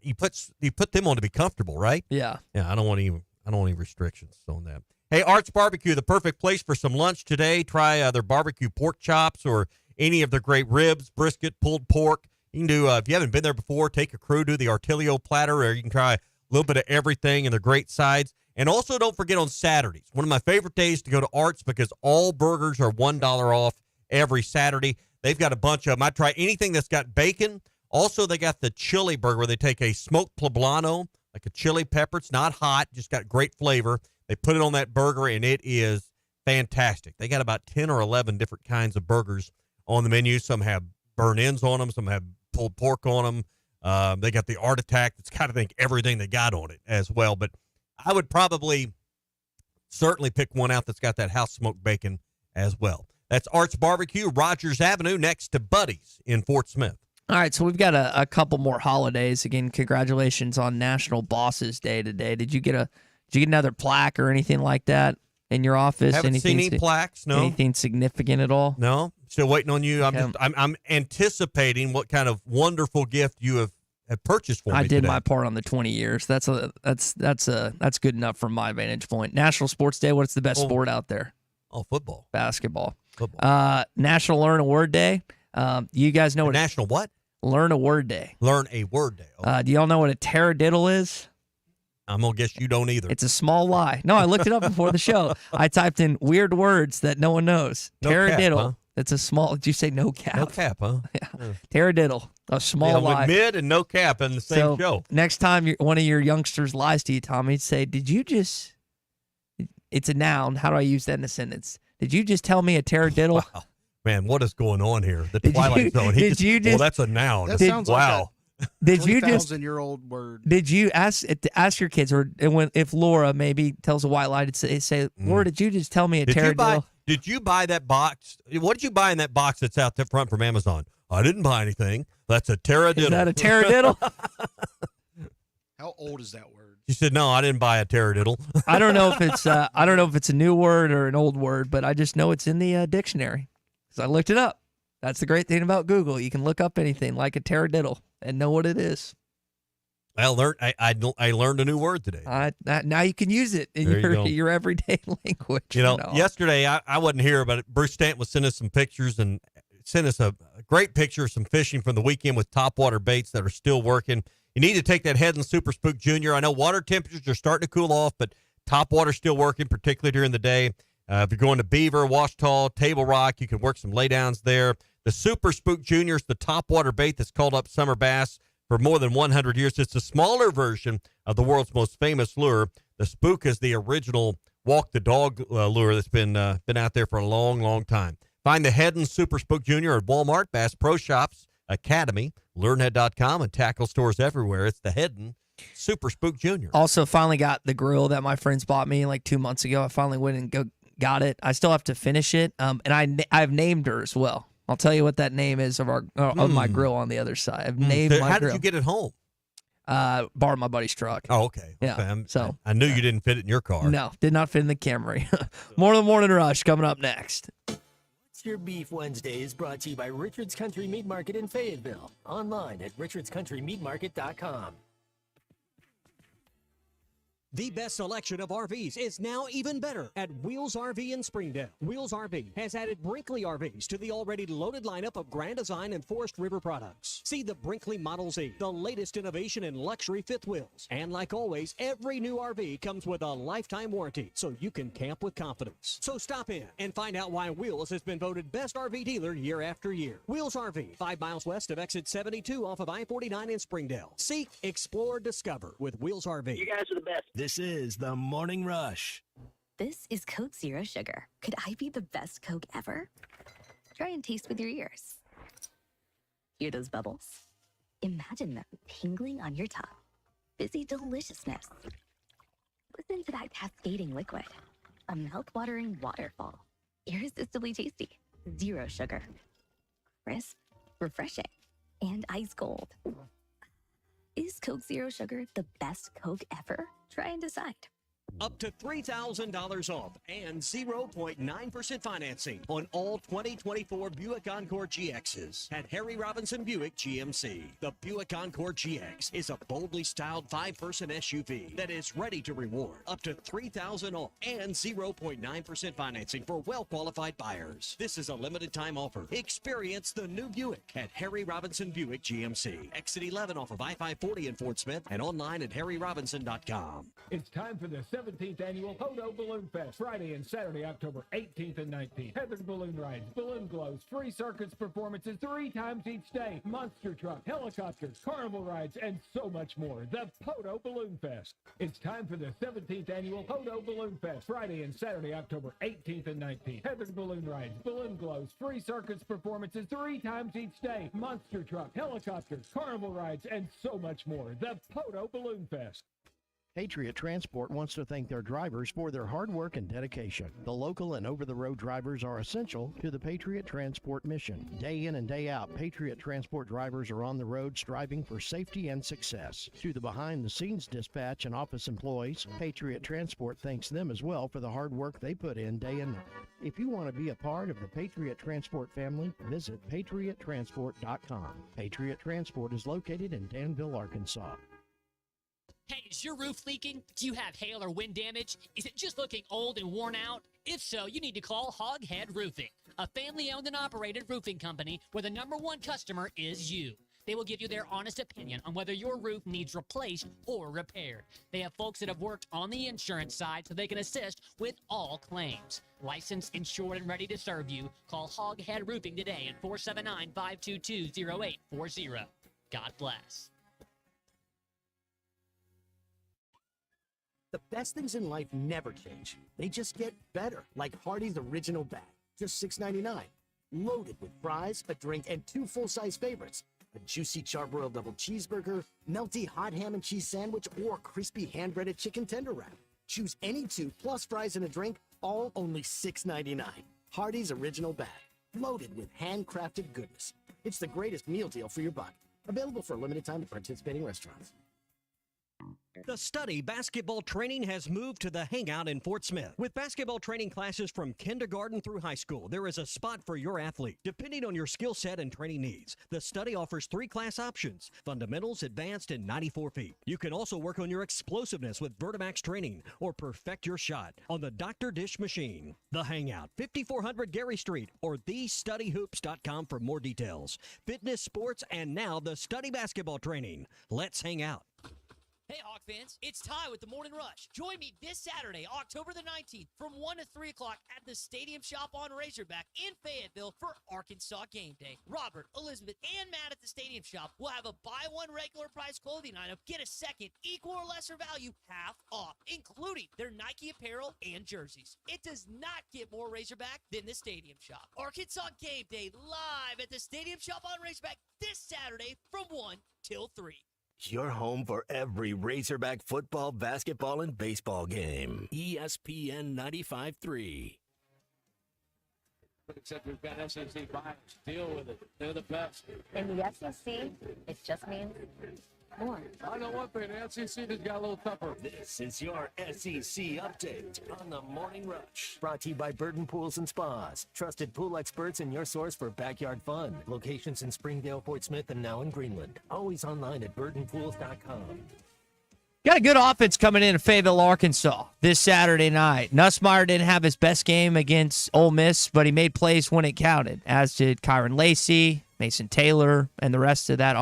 You put them on to be comfortable, right? Yeah. Yeah, I don't want any restrictions on that. Hey, Arts Barbecue, the perfect place for some lunch today. Try their barbecue pork chops or any of their great ribs, brisket, pulled pork. You can do, if you haven't been there before, take a crew, do the Artilio platter, or you can try a little bit of everything and their great sides. And also don't forget on Saturdays, one of my favorite days to go to Arts because all burgers are $1 off every Saturday. They've got a bunch of them. I try anything that's got bacon. Also, they got the chili burger where they take a smoked poblano, like a chili pepper. It's not hot, just got great flavor. They put it on that burger, and it is fantastic. They got about 10 or 11 different kinds of burgers on the menu. Some have burnt ends on them. Some have pulled pork on them. They got the Art Attack. That's got, I think, everything they got on it as well. But I would certainly pick one out that's got that house smoked bacon as well. That's Arts Barbecue, Rogers Avenue, next to Buddy's in Fort Smith. All right, so we've got a couple more holidays. Again, congratulations on National Bosses Day today. Did you get another plaque or anything like that in your office? Haven't seen any plaques. No. Anything significant at all? No. Still waiting on you. I'm anticipating what kind of wonderful gift you have purchased for me. I did today. my part on the 20 years. That's good enough from my vantage point. National Sports Day. What's the best sport out there? Oh, football. Basketball. Football. National Learn a Word Day. You guys know what National what? Learn a Word Day. Learn a Word Day. Okay. Do y'all know what a taradiddle is? I'm going to guess you don't either. It's a small lie. No, I looked it up before the show. I typed in weird words that no one knows. No Taradiddle. cap, huh? It's a small. Did you say no cap? No cap, huh? Yeah. Taradiddle. A small lie. With mid and no cap in the same show. Next time one of your youngsters lies to you, Tommy, say, did you just, it's a noun. How do I use that in a sentence? Did you just tell me a taradiddle? Wow. Man, what is going on here? The Twilight Zone. Well, that's a noun. That sounds like did you just 3,000-year-old word? Did you ask your kids, or if Laura maybe tells a white lie, to say, Laura, did you just tell me a taradiddle? Did you buy that box? What did you buy in that box that's out there front from Amazon? I didn't buy anything. That's a taradiddle. Is that a taradiddle? How old is that word? She said, "No, I didn't buy a taradiddle." I don't know if it's a new word or an old word, but I just know it's in the dictionary because I looked it up. That's the great thing about Google. You can look up anything like a taradiddle and know what it is. I learned a new word today. Now you can use it in your everyday language. Yesterday I wasn't here, but Bruce Stanton was sending us some pictures and sent us a great picture of some fishing from the weekend with topwater baits that are still working. You need to take that Headland Super Spook Junior. I know water temperatures are starting to cool off, but topwater's still working, particularly during the day. If you're going to Beaver, Washita, Table Rock, you can work some laydowns there. The Super Spook Junior is the topwater bait that's called up summer bass for more than 100 years. It's a smaller version of the world's most famous lure. The Spook is the original walk the dog lure that's been out there for a long, long time. Find the Heddon Super Spook Junior at Walmart, Bass Pro Shops, Academy, LearnHead.com, and tackle stores everywhere. It's the Heddon Super Spook Junior. Also, finally got the grill that my friends bought me like 2 months ago. I finally went and got it. I still have to finish it, and I've named her as well. I'll tell you what that name is of my grill on the other side. I've named my How grill. did you get it home? Borrowed my buddy's truck. Oh, okay. Yeah. Okay. I knew you didn't fit it in your car. No, did not fit in the Camry. More of the Morning Rush coming up next. What's Your Beef Wednesday is brought to you by Richards Country Meat Market in Fayetteville. Online at richardscountrymeatmarket.com. The best selection of RVs is now even better at Wheels RV in Springdale. Wheels RV has added Brinkley RVs to the already loaded lineup of Grand Design and Forest River products. See the Brinkley Model Z, the latest innovation in luxury fifth wheels. And like always, every new RV comes with a lifetime warranty, so you can camp with confidence. So stop in and find out why Wheels has been voted best RV dealer year after year. Wheels RV, 5 miles west of exit 72 off of I-49 in Springdale. Seek, explore, discover with Wheels RV. You guys are the best. This is the Morning Rush. This is Coke Zero Sugar. Could I be the best Coke ever? Try and taste with your ears. Hear those bubbles? Imagine them tingling on your tongue. Fizzy deliciousness. Listen to that cascading liquid. A mouth-watering waterfall. Irresistibly tasty. Zero sugar. Crisp, refreshing, and ice cold. Is Coke Zero Sugar the best Coke ever? Try and decide. Up to $3,000 off and 0.9% financing on all 2024 Buick Encore GXs at Harry Robinson Buick GMC. The Buick Encore GX is a boldly styled 5-person SUV that is ready to reward. Up to $3,000 off and 0.9% financing for well-qualified buyers. This is a limited time offer. Experience the new Buick at Harry Robinson Buick GMC. Exit 11 off of I-540 in Fort Smith and online at harryrobinson.com. It's time for the 17th Annual Hodo Balloon Fest, Friday and Saturday, October 18th and 19th. Tethered balloon rides, balloon glows, free circus performances 3 times each day, monster truck, helicopters, carnival rides, and so much more. The Hodo Balloon Fest. It's time for the 17th Annual Hodo Balloon Fest, Friday and Saturday, October 18th and 19th. Tethered balloon rides, balloon glows, free circus performances 3 times each day, monster truck, helicopters, carnival rides, and so much more. The Hodo Balloon Fest. Patriot Transport wants to thank their drivers for their hard work and dedication. The local and over-the-road drivers are essential to the Patriot Transport mission. Day in and day out, Patriot Transport drivers are on the road striving for safety and success. To the behind-the-scenes dispatch and office employees, Patriot Transport thanks them as well for the hard work they put in day and night. If you want to be a part of the Patriot Transport family, visit patriottransport.com. Patriot Transport is located in Danville, Arkansas. Hey, is your roof leaking? Do you have hail or wind damage? Is it just looking old and worn out? If so, you need to call Hoghead Roofing, a family-owned and operated roofing company where the #1 customer is you. They will give you their honest opinion on whether your roof needs replaced or repaired. They have folks that have worked on the insurance side so they can assist with all claims. Licensed, insured, and ready to serve you. Call Hoghead Roofing today at 479-522-0840. God bless. The best things in life never change. They just get better, like Hardee's Original Bag, just $6.99. Loaded with fries, a drink, and 2 full-size favorites. A juicy charbroiled double cheeseburger, melty hot ham and cheese sandwich, or crispy hand-breaded chicken tender wrap. Choose any 2 plus fries and a drink, all only $6.99. Hardee's Original Bag, loaded with handcrafted goodness. It's the greatest meal deal for your buck. Available for a limited time at participating restaurants. The Study Basketball Training has moved to the Hangout in Fort Smith. With basketball training classes from kindergarten through high school, there is a spot for your athlete. Depending on your skill set and training needs, the Study offers 3 class options: fundamentals, advanced, and 94 feet. You can also work on your explosiveness with Vertimax training or perfect your shot on the Dr. Dish machine. The Hangout, 5400 Gary Street, or thestudyhoops.com for more details. Fitness, sports, and now the Study Basketball Training. Let's hang out. Hey, Hawk fans, it's Ty with the Morning Rush. Join me this Saturday, October the 19th, from 1 to 3 o'clock at the Stadium Shop on Razorback in Fayetteville for Arkansas Game Day. Robert, Elizabeth, and Matt at the Stadium Shop will have a buy one regular price clothing item, get a second equal or lesser value half off, including their Nike apparel and jerseys. It does not get more Razorback than the Stadium Shop. Arkansas Game Day live at the Stadium Shop on Razorback this Saturday from 1 till 3. Your home for every Razorback football, basketball, and baseball game. ESPN 95.3. Except we've got SEC buyers. Deal with it. They're the best. In the SEC, it just means more. I know one thing. The SEC just got a little tougher. This is your SEC update on the Morning Rush. Brought to you by Burton Pools and Spas. Trusted pool experts and your source for backyard fun. Locations in Springdale, Fort Smith, and now in Greenland. Always online at burtonpools.com. Got a good offense coming in Fayetteville, Arkansas this Saturday night. Nussmeier didn't have his best game against Ole Miss, but he made plays when it counted, as did Kyron Lacey, Mason Taylor, and the rest of that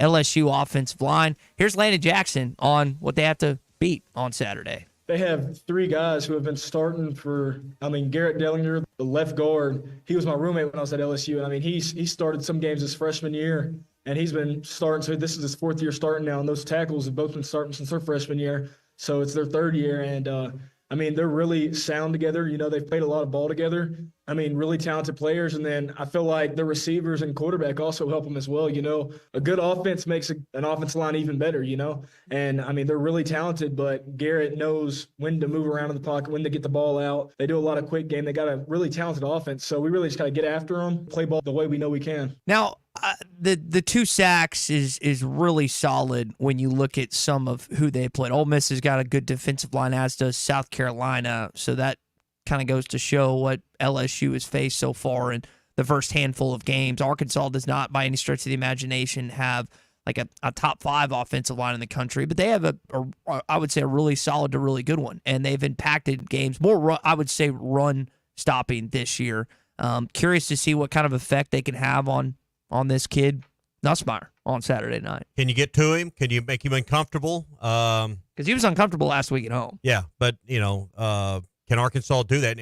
LSU offensive line. Here's Landon Jackson on what they have to beat on Saturday. They have three guys who have been starting for, Garrett Dellinger, the left guard. He was my roommate when I was at LSU. And he started some games his freshman year, and he's been starting. So this is his fourth year starting now, and those tackles have both been starting since their freshman year. So it's their third year, and they're really sound together. They've played a lot of ball together. Really talented players. And then I feel like the receivers and quarterback also help them as well. A good offense makes an offensive line even better, And, they're really talented, but Garrett knows when to move around in the pocket, when to get the ball out. They do a lot of quick game. They got a really talented offense. So we really just got to get after them, play ball the way we know we can. Now, the 2 sacks is really solid when you look at some of who they played. Ole Miss has got a good defensive line, as does South Carolina. So that kind of goes to show what LSU has faced so far in the first handful of games. Arkansas does not, by any stretch of the imagination, have like a top 5 offensive line in the country, but they have I would say a really solid to really good one, and they've impacted games more. I would say run stopping this year. Curious to see what kind of effect they can have on this kid Nussmeier on Saturday night. Can you get to him? Can you make him uncomfortable? Because he was uncomfortable last week at home. Yeah, but can Arkansas do that?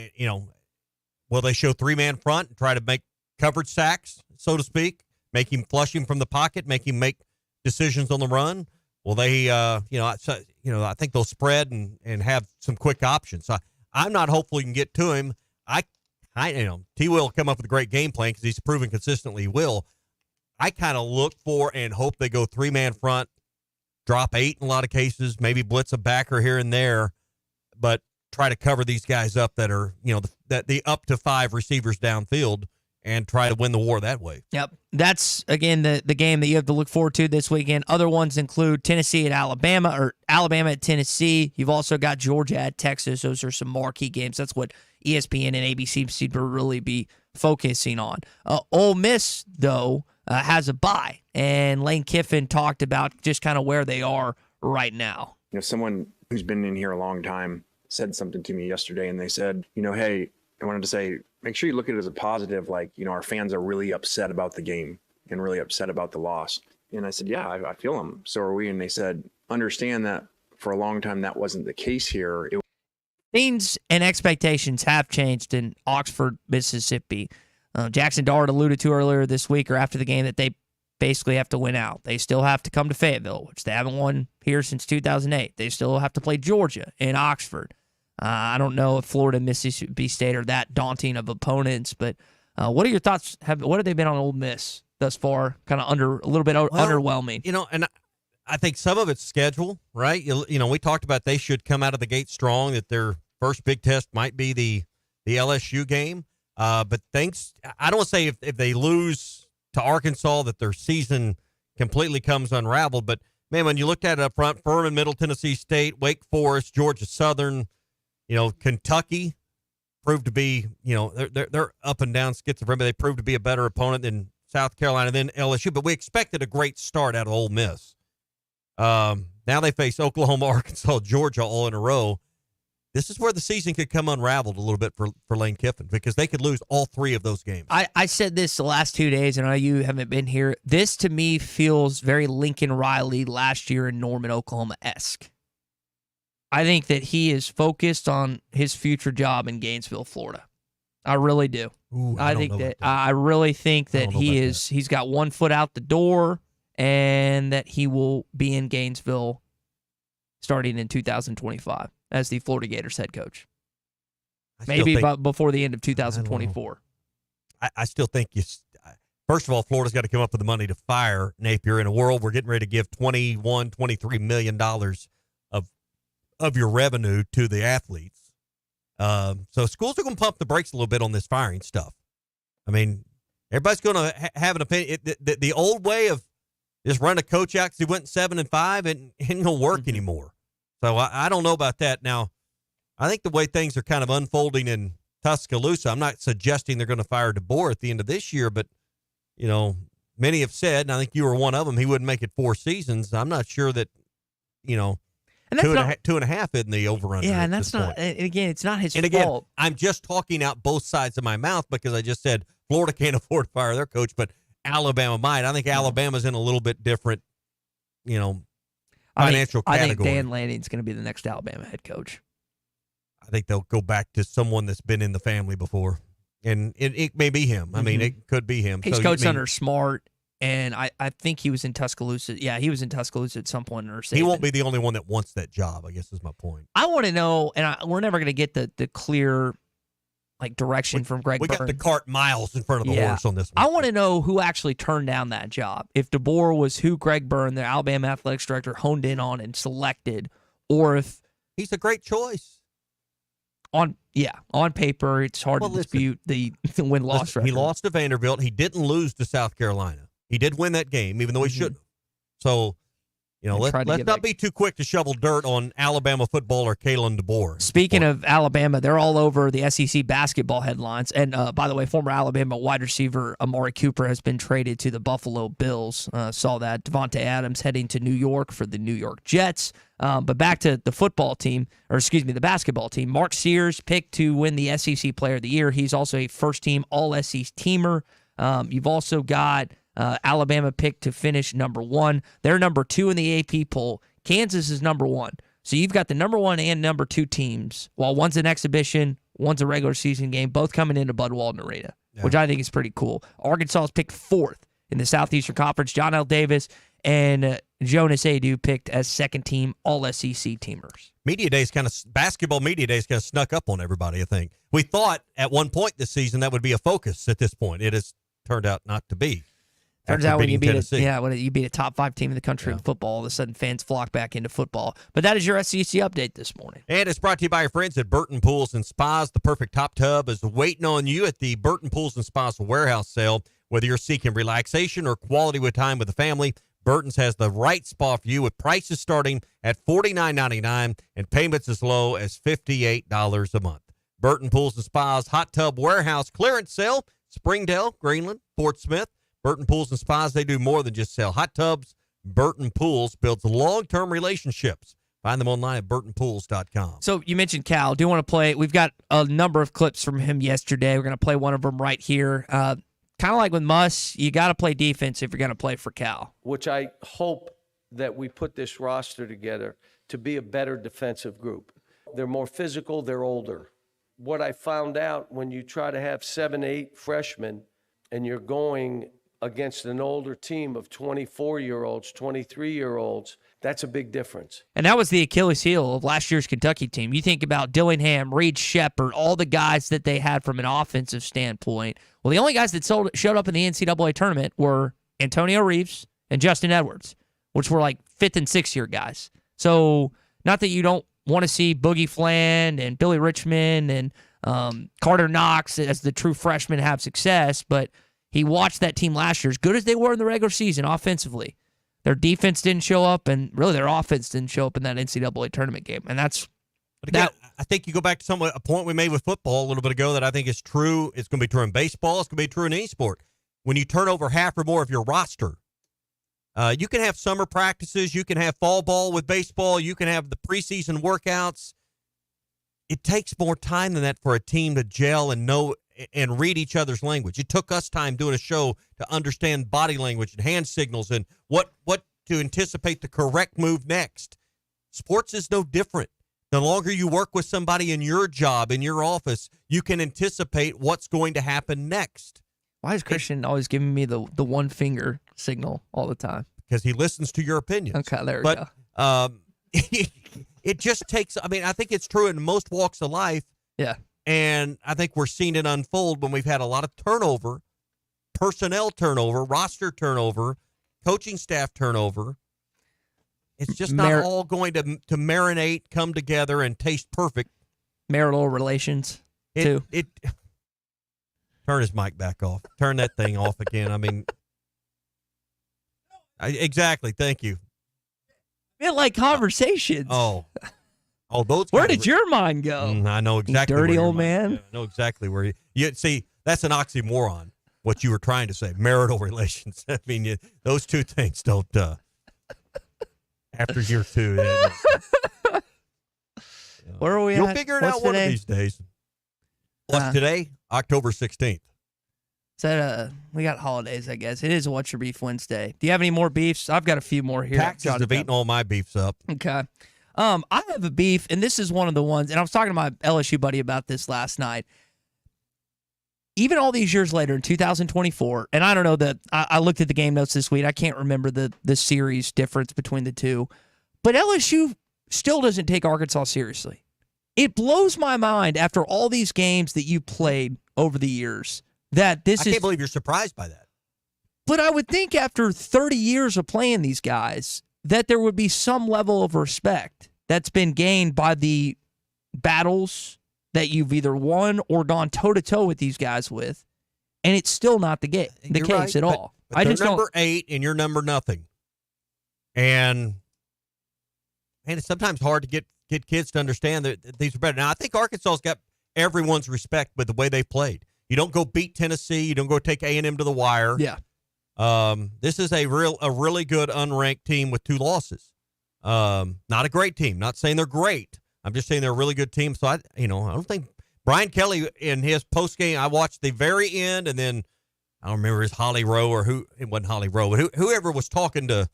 Will they show 3-man front and try to make coverage sacks, so to speak? Make him flush him from the pocket, make him make decisions on the run? Will they, I think they'll spread and have some quick options. So I'm not hopeful you can get to him. T. will come up with a great game plan because he's proven consistently he will. I kind of look for and hope they go 3-man front, drop 8 in a lot of cases, maybe blitz a backer here and there, but try to cover these guys up that are, the up to 5 receivers downfield and try to win the war that way. Yep. That's, again, the game that you have to look forward to this weekend. Other ones include Tennessee at Alabama, or Alabama at Tennessee. You've also got Georgia at Texas. Those are some marquee games. That's what ESPN and ABC seem to really be focusing on. Ole Miss, though, has a bye, and Lane Kiffin talked about just kind of where they are right now. Someone who's been in here a long time said something to me yesterday, and they said, hey, I wanted to say, make sure you look at it as a positive. Like, our fans are really upset about the game and really upset about the loss. And I said, yeah, I feel them. So are we. And they said, understand that for a long time, that wasn't the case here. Things and expectations have changed in Oxford, Mississippi. Jackson Dart alluded to earlier this week or after the game that they basically have to win out. They still have to come to Fayetteville, which they haven't won here since 2008. They still have to play Georgia in Oxford. I don't know if Florida and Mississippi State are that daunting of opponents, but what are your thoughts? What have they been on Ole Miss thus far? Kind of a little bit underwhelming. And I think some of it's schedule, right? We talked about they should come out of the gate strong, that their first big test might be the LSU game. But I don't want to say if they lose to Arkansas that their season completely comes unraveled. But, man, when you looked at it up front, Furman, Middle Tennessee State, Wake Forest, Georgia Southern, Kentucky proved to be, they're up and down schizophrenia. They proved to be a better opponent than South Carolina, than LSU. But we expected a great start out of Ole Miss. Now they face Oklahoma, Arkansas, Georgia all in a row. this is where the season could come unraveled a little bit for Lane Kiffin, because they could lose all 3 of those games. I said this the last 2 days, and I know you haven't been here. This, to me, feels very Lincoln Riley last year in Norman, Oklahoma-esque. I think that he is focused on his future job in Gainesville, Florida. I really do. Ooh, I really think that he's got one foot out the door, and that he will be in Gainesville starting in 2025 as the Florida Gators head coach. Maybe before the end of 2024. I still think first of all, Florida's got to come up with the money to fire Napier. In a world we're getting ready to give $23 million of your revenue to the athletes. So schools are going to pump the brakes a little bit on this firing stuff. I mean, everybody's going to have an opinion. The old way of just run a coach out because he went 7-5 and ain't going to work anymore. So I don't know about that. Now, I think the way things are kind of unfolding in Tuscaloosa, I'm not suggesting they're going to fire DeBoer at the end of this year, but, many have said, and I think you were one of them, he wouldn't make it 4 seasons. I'm not sure that, and that's 2.5 isn't the over-under. Yeah, and that's not, and again, it's not his fault. Again, I'm just talking out both sides of my mouth because I just said Florida can't afford to fire their coach, but Alabama might. I think Alabama's in a little bit different, financial category. I think Dan Lanning's going to be the next Alabama head coach. I think they'll go back to someone that's been in the family before, and it may be him. I mean, it could be him. He's coached under Smart. And I think he was in Tuscaloosa. Yeah, he was in Tuscaloosa at some point. He won't be the only one that wants that job, I guess is my point. I want to know, and we're never going to get the clear direction from Greg Byrne. We got the cart miles in front of the horse on this one. I want to know who actually turned down that job. If DeBoer was who Greg Byrne, the Alabama athletics director, honed in on and selected, or if he's a great choice. On paper, it's hard to dispute the win-loss record. He lost to Vanderbilt. He didn't lose to South Carolina. He did win that game, even though he shouldn't. So, let's not be too quick to shovel dirt on Alabama footballer Kalen DeBoer. Speaking of Alabama, they're all over the SEC basketball headlines. And by the way, former Alabama wide receiver Amari Cooper has been traded to the Buffalo Bills. Saw that. Devontae Adams heading to New York for the New York Jets. But back to the the basketball team. Mark Sears picked to win the SEC Player of the Year. He's also a first-team All-SEC teamer. You've also got Alabama picked to finish number 1. They're number 2 in the AP poll. Kansas is number 1. So you've got the number 1 and number 2 teams, while one's an exhibition, one's a regular season game, both coming into Bud Walton Arena, which I think is pretty cool. Arkansas is picked 4th in the Southeastern Conference. John L. Davis and Jonas Adu picked as second-team All-SEC teamers. Basketball media days kind of snuck up on everybody, I think. We thought at one point this season that would be a focus at this point. It has turned out not to be. Turns out when you beat a top 5 team in the country in football, all of a sudden fans flock back into football. But that is your SEC update this morning. And it's brought to you by your friends at Burton Pools and Spas. The perfect top tub is waiting on you at the Burton Pools and Spas warehouse sale. Whether you're seeking relaxation or quality with time with the family, Burton's has the right spa for you, with prices starting at $49.99 and payments as low as $58 a month. Burton Pools and Spas hot tub warehouse clearance sale, Springdale, Greenland, Fort Smith. Burton Pools and Spas, they do more than just sell hot tubs. Burton Pools builds long-term relationships. Find them online at burtonpools.com. So you mentioned Cal. Do you want to play? We've got a number of clips from him yesterday. We're going to play one of them right here. Kind of like with Muss, you got to play defense if you're going to play for Cal. Which I hope that we put this roster together to be a better defensive group. They're more physical, they're older. What I found out when you try to have 7, 8 freshmen and you're going against an older team of 24-year-olds, 23-year-olds, that's a big difference. And that was the Achilles heel of last year's Kentucky team. You think about Dillingham, Reed Shepherd, all the guys that they had from an offensive standpoint. Well, the only guys that showed up in the NCAA tournament were Antonio Reeves and Justin Edwards, which were like 5th and 6th year guys. So not that you don't want to see Boogie Fland and Billy Richmond and Carter Knox as the true freshmen have success, but he watched that team last year, as good as they were in the regular season offensively. Their defense didn't show up, and really their offense didn't show up in that NCAA tournament game. And that's again, I think you go back to a point we made with football a little bit ago that I think is true. It's going to be true in baseball. It's going to be true in any sport. When you turn over half or more of your roster, you can have summer practices. You can have fall ball with baseball. You can have the preseason workouts. it takes more time than that for a team to gel and know and read each other's language. It took us time doing a show to understand body language and hand signals and what to anticipate the correct move next. Sports is no different. The longer you work with somebody in your job, in your office, you can anticipate what's going to happen next. Why is Christian always giving me the one finger signal all the time? Because he listens to your opinions. Okay, there we go. It just takes, I mean, I think it's true in most walks of life. Yeah. And I think we're seeing it unfold when we've had a lot of turnover, personnel turnover, roster turnover, coaching staff turnover. It's just not all going to marinate, come together, and taste perfect. Marital relations, too. Turn his mic back off. Turn that thing off again. I mean, exactly. Thank you. It like conversations. Oh, those. Where did your mind go? I know exactly. You dirty where your old mind- man. Yeah, I know exactly where you see. That's an oxymoron. What you were trying to say, marital relations. I mean, those two things don't. After year 2, where are we You'll at? figure it What's out one today? of these days. What's today? October 16th. Is that we got holidays, I guess. It is a What's Your Beef Wednesday. Do you have any more beefs? I've got a few more here. Taxes have eaten all my beefs up. Okay. I have a beef, and this is one of the ones, and I was talking to my LSU buddy about this last night. Even all these years later in 2024, and I don't know that I looked at the game notes this week. I can't remember the series difference between the two, but LSU still doesn't take Arkansas seriously. It blows my mind after all these games that you played over the years that this I can't believe you're surprised by that. But I would think after 30 years of playing these guys that there would be some level of respect that's been gained by the battles that you've either won or gone toe-to-toe with these guys with, and it's still not the case Right, at all. But they're number 8, and you're number nothing. And it's sometimes hard to get kids to understand that these are better. Now, I think Arkansas's got everyone's respect with the way they played. You don't go beat Tennessee. You don't go take A&M to the wire. Yeah. This is a really good unranked team with 2 losses. Not a great team. Not saying they're great. I'm just saying they're a really good team. So I don't think Brian Kelly in his post game. I watched the very end, and then I don't remember his Holly Rowe or who. It wasn't Holly Rowe, but whoever was talking to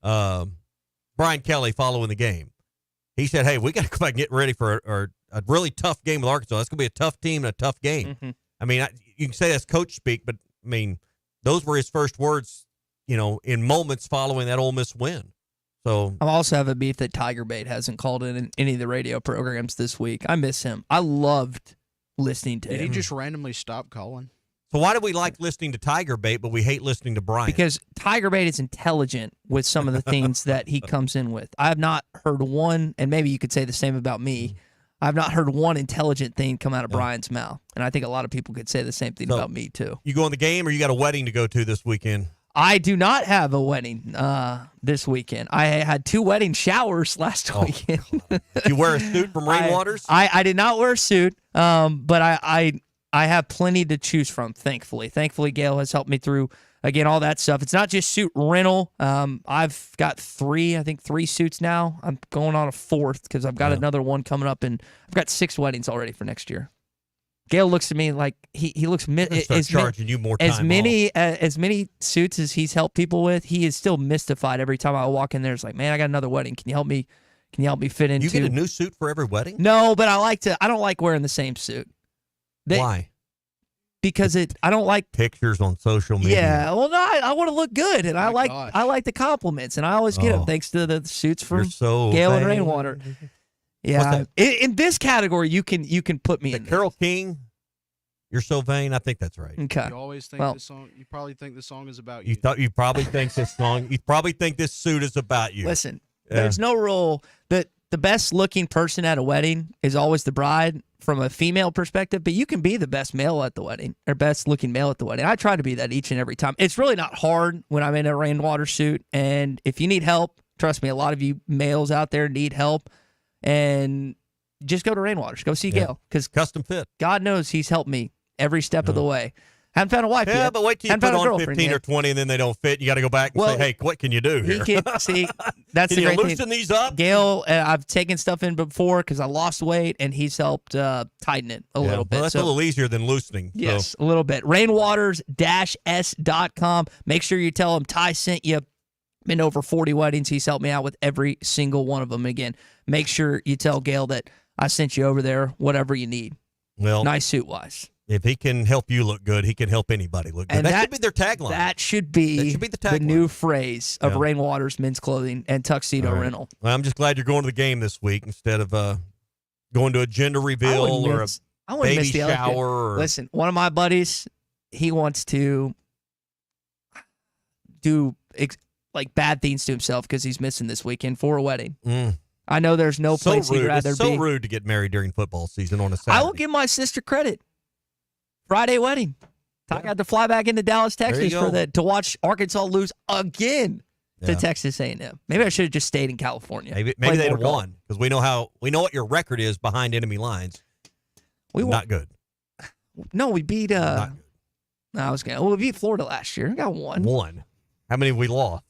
Brian Kelly following the game. He said, "Hey, we got to come back and get ready for a really tough game with Arkansas. That's going to be a tough team and a tough game." Mm-hmm. I mean, you can say that's coach speak, but I mean, those were his first words. In moments following that Ole Miss win. So I also have a beef that Tiger Bait hasn't called in any of the radio programs this week. I miss him. I loved listening to Did him. he just randomly stop calling? So why do we like listening to Tiger Bait, but we hate listening to Brian? Because Tiger Bait is intelligent with some of the things that he comes in with. I have not heard one, and maybe you could say the same about me. I've not heard one intelligent thing come out of Brian's mouth. And I think a lot of people could say the same thing about me, too. You going to the game, or you got a wedding to go to this weekend? I do not have a wedding this weekend. I had 2 wedding showers last weekend. Did you wear a suit from Rainwaters? I did not wear a suit, but I have plenty to choose from, thankfully. Thankfully, Gail has helped me through, again, all that stuff. It's not just suit rental. I've got 3 suits now. I'm going on a 4th because I've got another one coming up, and I've got 6 weddings already for next year. Gail looks at me like he looks charging you more time as many suits as he's helped people with. He is still mystified every time I walk in there. It's like, man, I got another wedding. Can you help me? Can you help me fit into? You get a new suit for every wedding? No, but I don't like wearing the same suit. Why? Because I don't like pictures on social media. Yeah, well, no, I want to look good, and I like the compliments, and I always get them thanks to the suits from Gail and Rainwater. Yeah, in this category, you can put me in. Carole King, you're so vain. I think that's right. Okay. You always think this song. You probably think the song is about you. You probably think this song. You probably think this suit is about you. Listen, there's no rule that the best looking person at a wedding is always the bride from a female perspective, but you can be the best male at the wedding or best looking male at the wedding. I try to be that each and every time. It's really not hard when I'm in a Rainwater suit, and if you need help, trust me, a lot of you males out there need help. And just go to Rainwaters. Go see Gail, because custom fit. God knows he's helped me every step of the way. Haven't found a wife yet. Yeah, but wait till you Haven't put found a on girlfriend 15 yet. or 20 and then they don't fit. You got to go back and say, hey, what can you do here? He can see. That's Can the you great loosen thing. these up? Gail, I've taken stuff in before because I lost weight, and he's helped tighten it a little bit. Well, that's So- a little easier than loosening. Yes, So. a little bit. Rainwaters-s.com. Make sure you tell him Ty sent you. Been over 40 weddings. He's helped me out with every single one of them. Again, make sure you tell Gail that I sent you over there, whatever you need. Well, nice suit-wise. If he can help you look good, he can help anybody look good. And That should be their tagline. That should be the the tagline. new phrase of Yeah. Rainwaters Men's Clothing and Tuxedo All right. Rental. Well, I'm just glad you're going to the game this week instead of going to a gender reveal or a I wouldn't baby miss the other kid. shower. Or, Listen, one of my buddies, he wants to do like bad things to himself because he's missing this weekend for a wedding. I know there's no so place rude. he'd rather It's so be. rude to get married during football season on a Saturday. I will give my sister credit. Friday wedding. I got to fly back into Dallas, you Texas go. to watch Arkansas lose again to Yeah. Texas A&M. Maybe I should have just stayed in California. Maybe Played they'd more have golf. won because we know what your record is behind enemy lines. We Not good. No, we beat. No, we beat Florida last year. We got one. One. How many have we lost?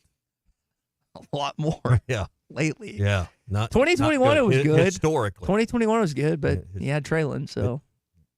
A lot more. Yeah. Lately. Yeah. Not 2021 not it was good. Historically. 2021 was good, but you had Traylon, so.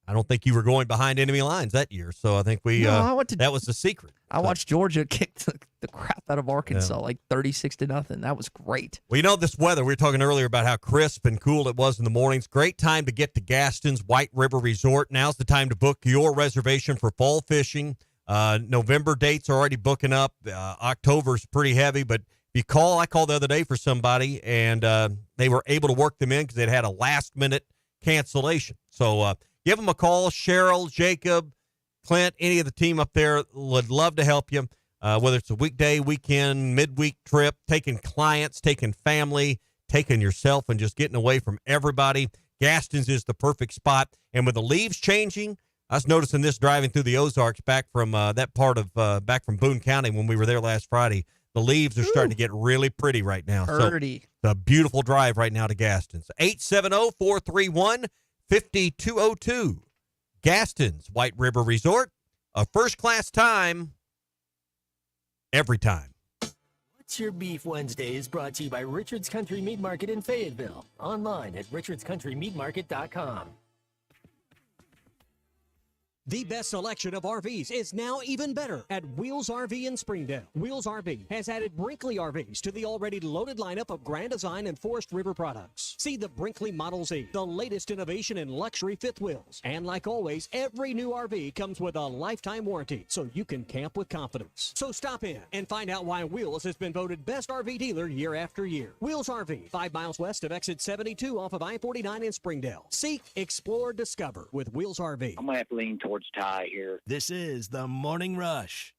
I don't think you were going behind enemy lines that year, so I think No, I went to- that was the secret. I watched Georgia kick the crap out of Arkansas, like 36-0. That was great. Well, you know, this weather, we were talking earlier about how crisp and cool it was in the mornings. Great time to get to Gaston's White River Resort. Now's the time to book your reservation for fall fishing. November dates are already booking up. October's pretty heavy, but if you call, I called the other day for somebody, and they were able to work them in because they'd had a last-minute cancellation. So give them a call. Cheryl, Jacob, Clint, any of the team up there would love to help you, whether it's a weekday, weekend, midweek trip, taking clients, taking family, taking yourself, and just getting away from everybody. Gaston's is the perfect spot. And with the leaves changing, I was noticing this driving through the Ozarks back from that part of back from Boone County when we were there last Friday. The leaves are starting to get really pretty right now. Pretty. So it's a beautiful drive right now to Gaston's. 870-431-5202. Gaston's White River Resort. A first-class time every time. What's Your Beef Wednesday is brought to you by Richard's Country Meat Market in Fayetteville. Online at richardscountrymeatmarket.com. The best selection of RVs is now even better at Wheels RV in Springdale. Wheels RV has added Brinkley RVs to the already loaded lineup of Grand Design and Forest River products. See the Brinkley Model Z, the latest innovation in luxury fifth wheels. And like always, every new RV comes with a lifetime warranty, so you can camp with confidence. So stop in and find out why Wheels has been voted best RV dealer year after year. Wheels RV, 5 miles west of exit 72 off of I-49 in Springdale. Seek, explore, discover with Wheels RV. I'm going to have to lean towards Ty here. This is the Morning Rush.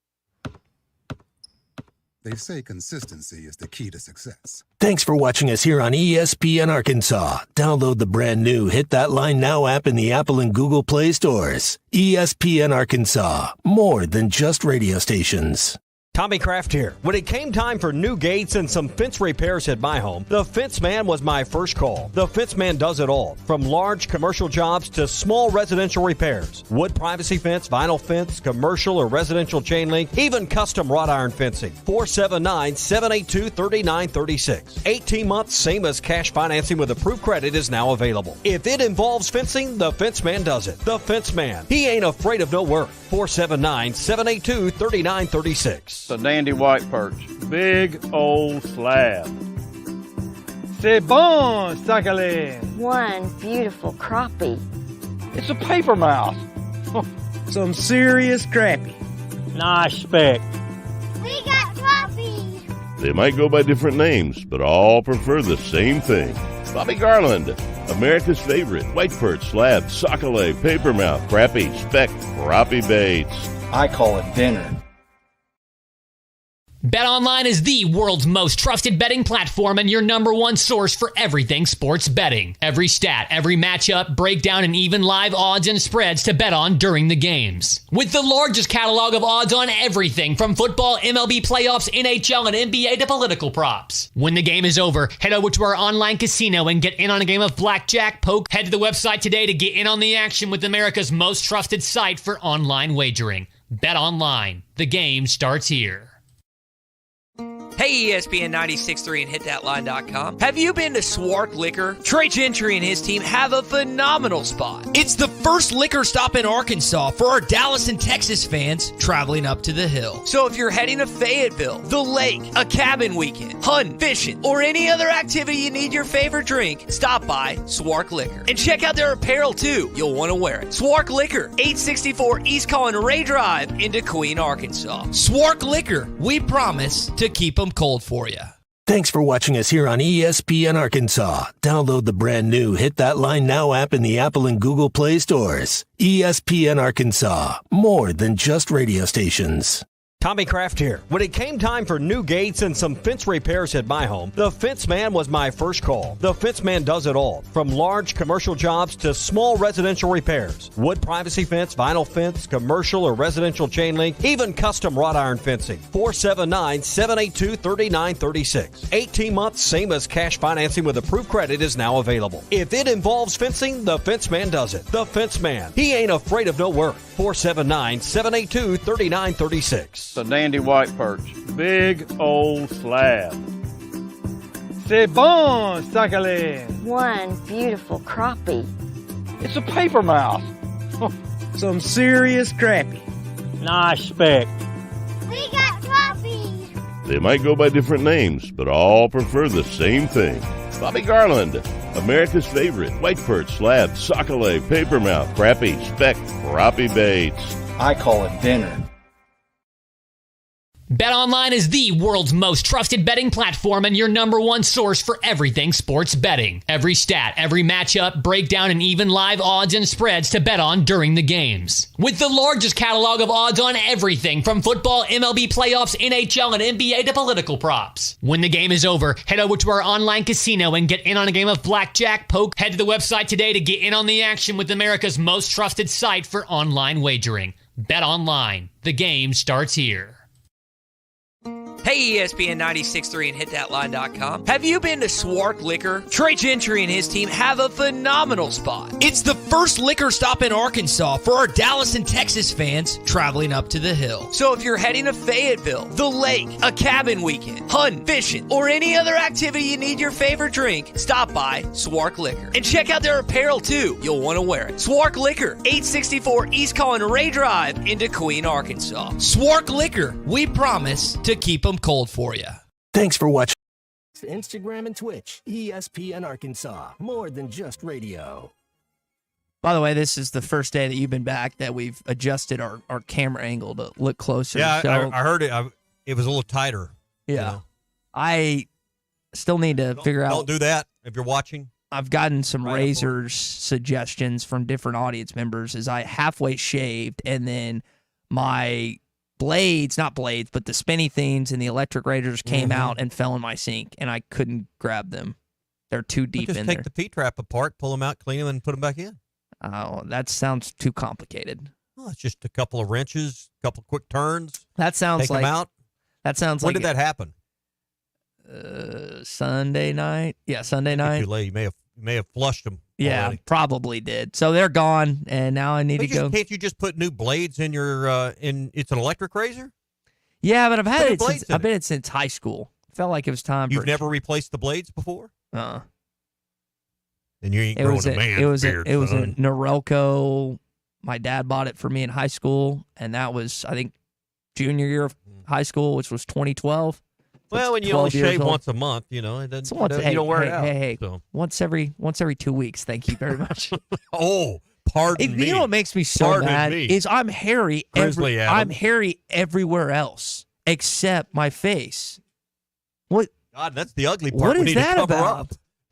They say consistency is the key to success. Thanks for watching us here on ESPN Arkansas. Download the brand new Hit That Line Now app in the Apple and Google Play stores. ESPN Arkansas, more than just radio stations. Tommy Kraft here. When it came time for new gates and some fence repairs at my home, the Fence Man was my first call. The Fence Man does it all, from large commercial jobs to small residential repairs. Wood privacy fence, vinyl fence, commercial or residential chain link, even custom wrought iron fencing. 479-782-3936. 18 months, same as cash financing with approved credit is now available. If it involves fencing, the Fence Man does it. The Fence Man. He ain't afraid of no work. 479-782-3936. It's a dandy white perch. Big old slab. C'est bon, Sakhalin. One beautiful crappie. It's a paper mouse. Some serious crappie. Nice speck. We got crappies. They might go by different names, but all prefer the same thing. Bobby Garland, America's favorite white perch, slab, sockeye, papermouth, crappie, speck, crappie baits. I call it dinner. BetOnline is the world's most trusted betting platform and your number one source for everything sports betting. Every stat, every matchup, breakdown, and even live odds and spreads to bet on during the games. With the largest catalog of odds on everything from football, MLB playoffs, NHL, and NBA to political props. When the game is over, head over to our online casino and get in on a game of blackjack, poke. Head to the website today to get in on the action with America's most trusted site for online wagering. Bet Online. The game starts here. Hey, ESPN 96.3 and hitthatline.com. Have you been to Swark Liquor? Trey Gentry and his team have a phenomenal spot. It's the first liquor stop in Arkansas for our Dallas and Texas fans traveling up to the hill. So if you're heading to Fayetteville, the lake, a cabin weekend, hunting, fishing, or any other activity you need your favorite drink, stop by Swark Liquor. And check out their apparel too. You'll want to wear it. Swark Liquor, 864 East Collin Ray Drive in DeQueen, Arkansas. Swark Liquor, we promise to keep them cold for you. Thanks for watching us here on ESPN Arkansas. Download the brand new Hit That Line Now app in the Apple and Google Play stores. ESPN Arkansas, more than just radio stations. Tommy Kraft here. When it came time for new gates and some fence repairs at my home, the Fence Man was my first call. The Fence Man does it all, from large commercial jobs to small residential repairs. Wood privacy fence, vinyl fence, commercial or residential chain link, even custom wrought iron fencing. 479-782-3936. 18 months, same as cash financing with approved credit is now available. If it involves fencing, the Fence Man does it. The Fence Man. He ain't afraid of no work. 479-782-3936. The Dandy White Perch. Big old slab. C'est bon, Sacalin. One beautiful crappie. It's a paper mouth. Some serious crappie. Nice speck. We got crappies. They might go by different names, but all prefer the same thing. Bobby Garland, America's favorite white perch, slab, sockeye, papermouth, crappie, speck, crappie baits. I call it dinner. BetOnline is the world's most trusted betting platform and your number one source for everything sports betting. Every stat, every matchup, breakdown, and even live odds and spreads to bet on during the games. With the largest catalog of odds on everything from football, MLB playoffs, NHL, and NBA to political props. When the game is over, head over to our online casino and get in on a game of blackjack, poke. Head to the website today to get in on the action with America's most trusted site for online wagering. BetOnline. The game starts here. Hey, ESPN 96.3 and hitthatline.com. Have you been to Swark Liquor? Trey Gentry and his team have a phenomenal spot. It's the first liquor stop in Arkansas for our Dallas and Texas fans traveling up to the hill. So if you're heading to Fayetteville, the lake, a cabin weekend, hunting, fishing, or any other activity you need your favorite drink, stop by Swark Liquor. And check out their apparel too. You'll want to wear it. Swark Liquor, 864 East Collin Ray Drive in DeQueen, Arkansas. Swark Liquor, we promise to keep them cold for you. Thanks for watching. Instagram and Twitch. ESPN Arkansas. More than just radio. By the way, this is the first day that you've been back that we've adjusted our camera angle to look closer. Yeah, so, I heard it. It was a little tighter. Yeah. You know? I still need to figure out. Don't do that if you're watching. I've gotten some razors suggestions from different audience members as I halfway shaved and then my blades, not blades, but the spinny things and the electric razors came out and fell in my sink, and I couldn't grab them. They're too deep in there. Just take the P-trap apart, pull them out, clean them, and put them back in. Oh, that sounds too complicated. Well, it's just a couple of wrenches, a couple of quick turns. That sounds take like them out. That sounds when like did that happen? Sunday night. Yeah, Sunday night. Too late. You may have flushed them. Yeah, already. Probably did. So they're gone, and now I need to go. Can't you just put new blades in your? It's an electric razor. Yeah, but I've had it since I've been since high school. Felt like it was time. You've never replaced the blades before. And you ain't growing a man. It was a son. Norelco. My dad bought it for me in high school, and that was I think junior year of high school, which was 2012. Well, when you only shave once a month, you know, it doesn't. You don't wear it out. Hey, so. once every 2 weeks. Thank you very much. Oh, pardon me. You know what makes me so mad is I'm hairy. I'm hairy everywhere else except my face. What? God, that's the ugly part. What we is need that to cover about? Up.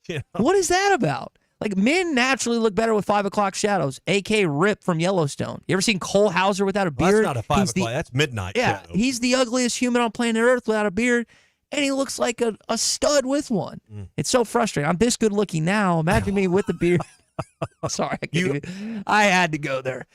You know? What is that about? Like, men naturally look better with 5 o'clock shadows, a.k.a. Rip from Yellowstone. You ever seen Cole Hauser without a beard? That's not a 5 o'clock. That's midnight shadow. He's the ugliest human on planet Earth without a beard, and he looks like a stud with one. It's so frustrating. I'm this good looking now. Imagine me with the beard. Sorry. I had to go there.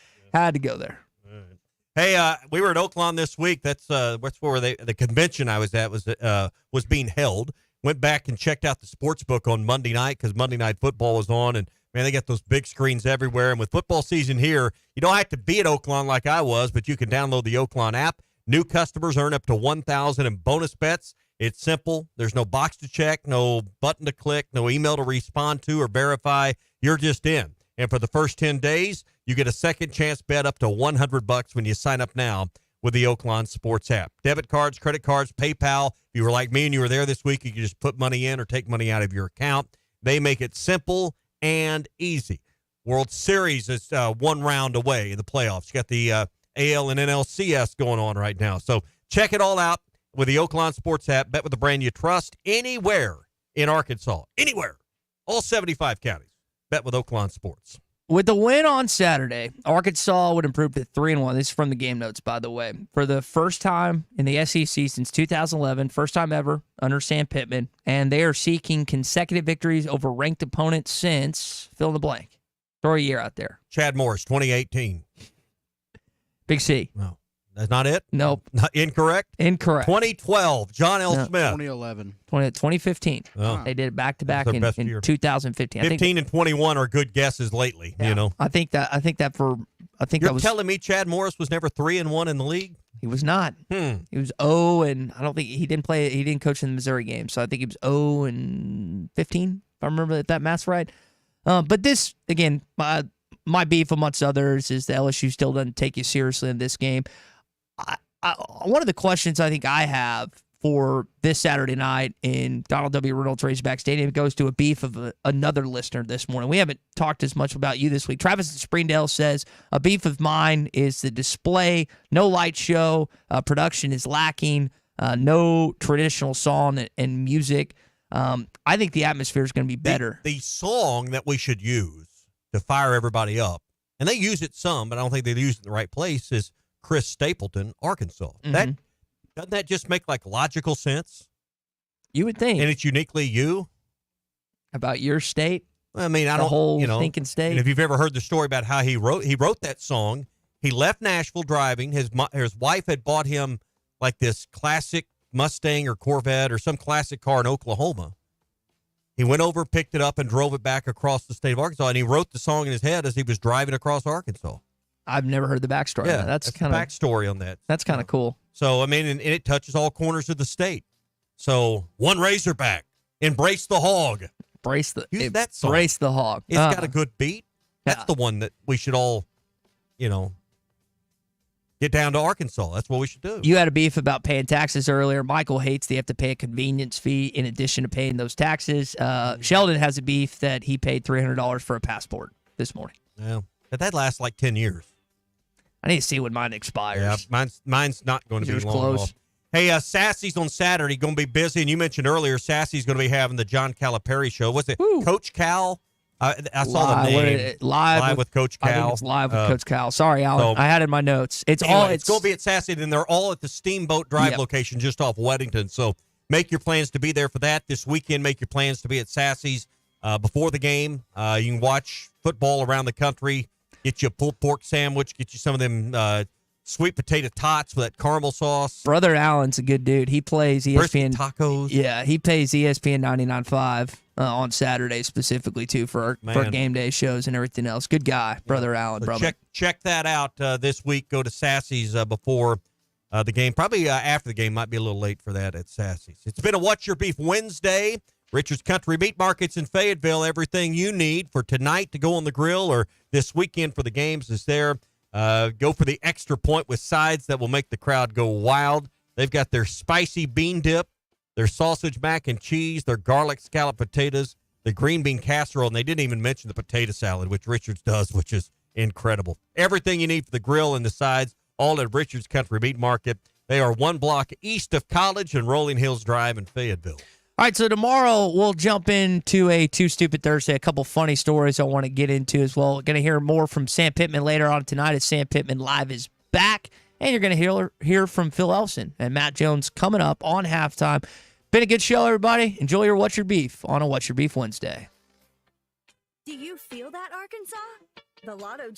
Hey, we were at Oaklawn this week. That's where the convention I was at was being held. went back and checked out the sports book on Monday night because Monday Night Football was on, and man, they got those big screens everywhere. And with football season here, you don't have to be at Oaklawn like I was, but you can download the Oaklawn app. New customers earn up to $1,000 in bonus bets. It's simple. There's no box to check, no button to click, no email to respond to or verify. You're just in. And for the first 10 days, you get a second chance bet up to $100 when you sign up now with the Oaklawn Sports app. Debit cards, credit cards, PayPal. If you were like me and you were there this week, you can just put money in or take money out of your account. They make it simple and easy. World Series is one round away in the playoffs. You got the AL and NLCS going on right now. So check it all out with the Oaklawn Sports app. Bet with the brand you trust anywhere in Arkansas. Anywhere. All 75 counties. Bet with Oaklawn Sports. With the win on Saturday, Arkansas would improve to 3-1. This is from the game notes, by the way. For the first time in the SEC since 2011, first time ever under Sam Pittman, and they are seeking consecutive victories over ranked opponents since fill in the blank. Throw a year out there. Chad Morris, 2018. Big C. No, that's not it? Nope. Incorrect? Incorrect. 2012, John L. Smith. 2011. 2015. Oh. They did it back-to-back That's their in best year. 2015. 15 and 21 are good guesses lately, you know. I think that You're that was telling me Chad Morris was never 3-1 in the league? He was not. He was 0 and I don't think he didn't play. He didn't coach in the Missouri game, so I think he was 0 and 15. If I remember that math's right. But this again, my beef amongst others is the LSU still doesn't take you seriously in this game. One of the questions I think I have for this Saturday night in Donald W. Reynolds Razorback Stadium goes to a beef of another listener this morning. We haven't talked as much about you this week. Travis in Springdale says, a beef of mine is the display, no light show, production is lacking, no traditional song and music. I think the atmosphere is going to be better. The song that we should use to fire everybody up, and they use it some, but I don't think they use it in the right place, is Chris Stapleton, Arkansas. Mm-hmm. Doesn't that just make like logical sense? You would think. And it's uniquely you? About your state? I mean, the whole thinking state. And if you've ever heard the story about how he wrote that song, he left Nashville driving. His wife had bought him like this classic Mustang or Corvette or some classic car in Oklahoma. He went over, picked it up, and drove it back across the state of Arkansas. And he wrote the song in his head as he was driving across Arkansas. I've never heard the backstory. Yeah, that's kind of backstory on that. That's kind of cool. So I mean, and it touches all corners of the state. So one Razorback, embrace the hog. Embrace the hog. It's got a good beat. That's the one that we should all, get down to Arkansas. That's what we should do. You had a beef about paying taxes earlier. Michael hates they have to pay a convenience fee in addition to paying those taxes. Sheldon has a beef that he paid $300 for a passport this morning. Yeah, but that lasts like 10 years. I need to see when mine expires. Yeah, mine's not going to be Yours long. close. Hey, Sassy's on Saturday, going to be busy, and you mentioned earlier Sassy's going to be having the John Calipari show. Was it Coach Cal? I saw the name. Live with Coach Cal. I think it's live with Coach Cal. Sorry, Alan. I had it in my notes. It's going to be at Sassy, and they're all at the Steamboat Drive location just off Weddington. So make your plans to be there for that this weekend. Make your plans to be at Sassy's before the game. You can watch football around the country. Get you a pulled pork sandwich. Get you some of them sweet potato tots with that caramel sauce. Brother Allen's a good dude. He plays ESPN tacos. Yeah, he plays ESPN 99.5 on Saturday specifically too for game day shows and everything else. Good guy, Brother Allen. So brother. Check that out this week. Go to Sassy's before the game. Probably after the game. Might be a little late for that at Sassy's. It's been a What's Your Beef Wednesday. Richard's Country Meat Markets in Fayetteville. Everything you need for tonight to go on the grill or this weekend for the games is there. Go for the extra point with sides that will make the crowd go wild. They've got their spicy bean dip, their sausage mac and cheese, their garlic scallop potatoes, the green bean casserole, and they didn't even mention the potato salad, which Richard's does, which is incredible. Everything you need for the grill and the sides, all at Richard's Country Meat Market. They are 1 block east of College and Rolling Hills Drive in Fayetteville. All right, so tomorrow we'll jump into a Too Stupid Thursday, a couple funny stories I want to get into as well. Going to hear more from Sam Pittman later on tonight as Sam Pittman Live is back. And you're going to hear from Phil Elson and Matt Jones coming up on halftime. Been a good show, everybody. Enjoy your What's Your Beef on a What's Your Beef Wednesday. Do you feel that, Arkansas? The Lotto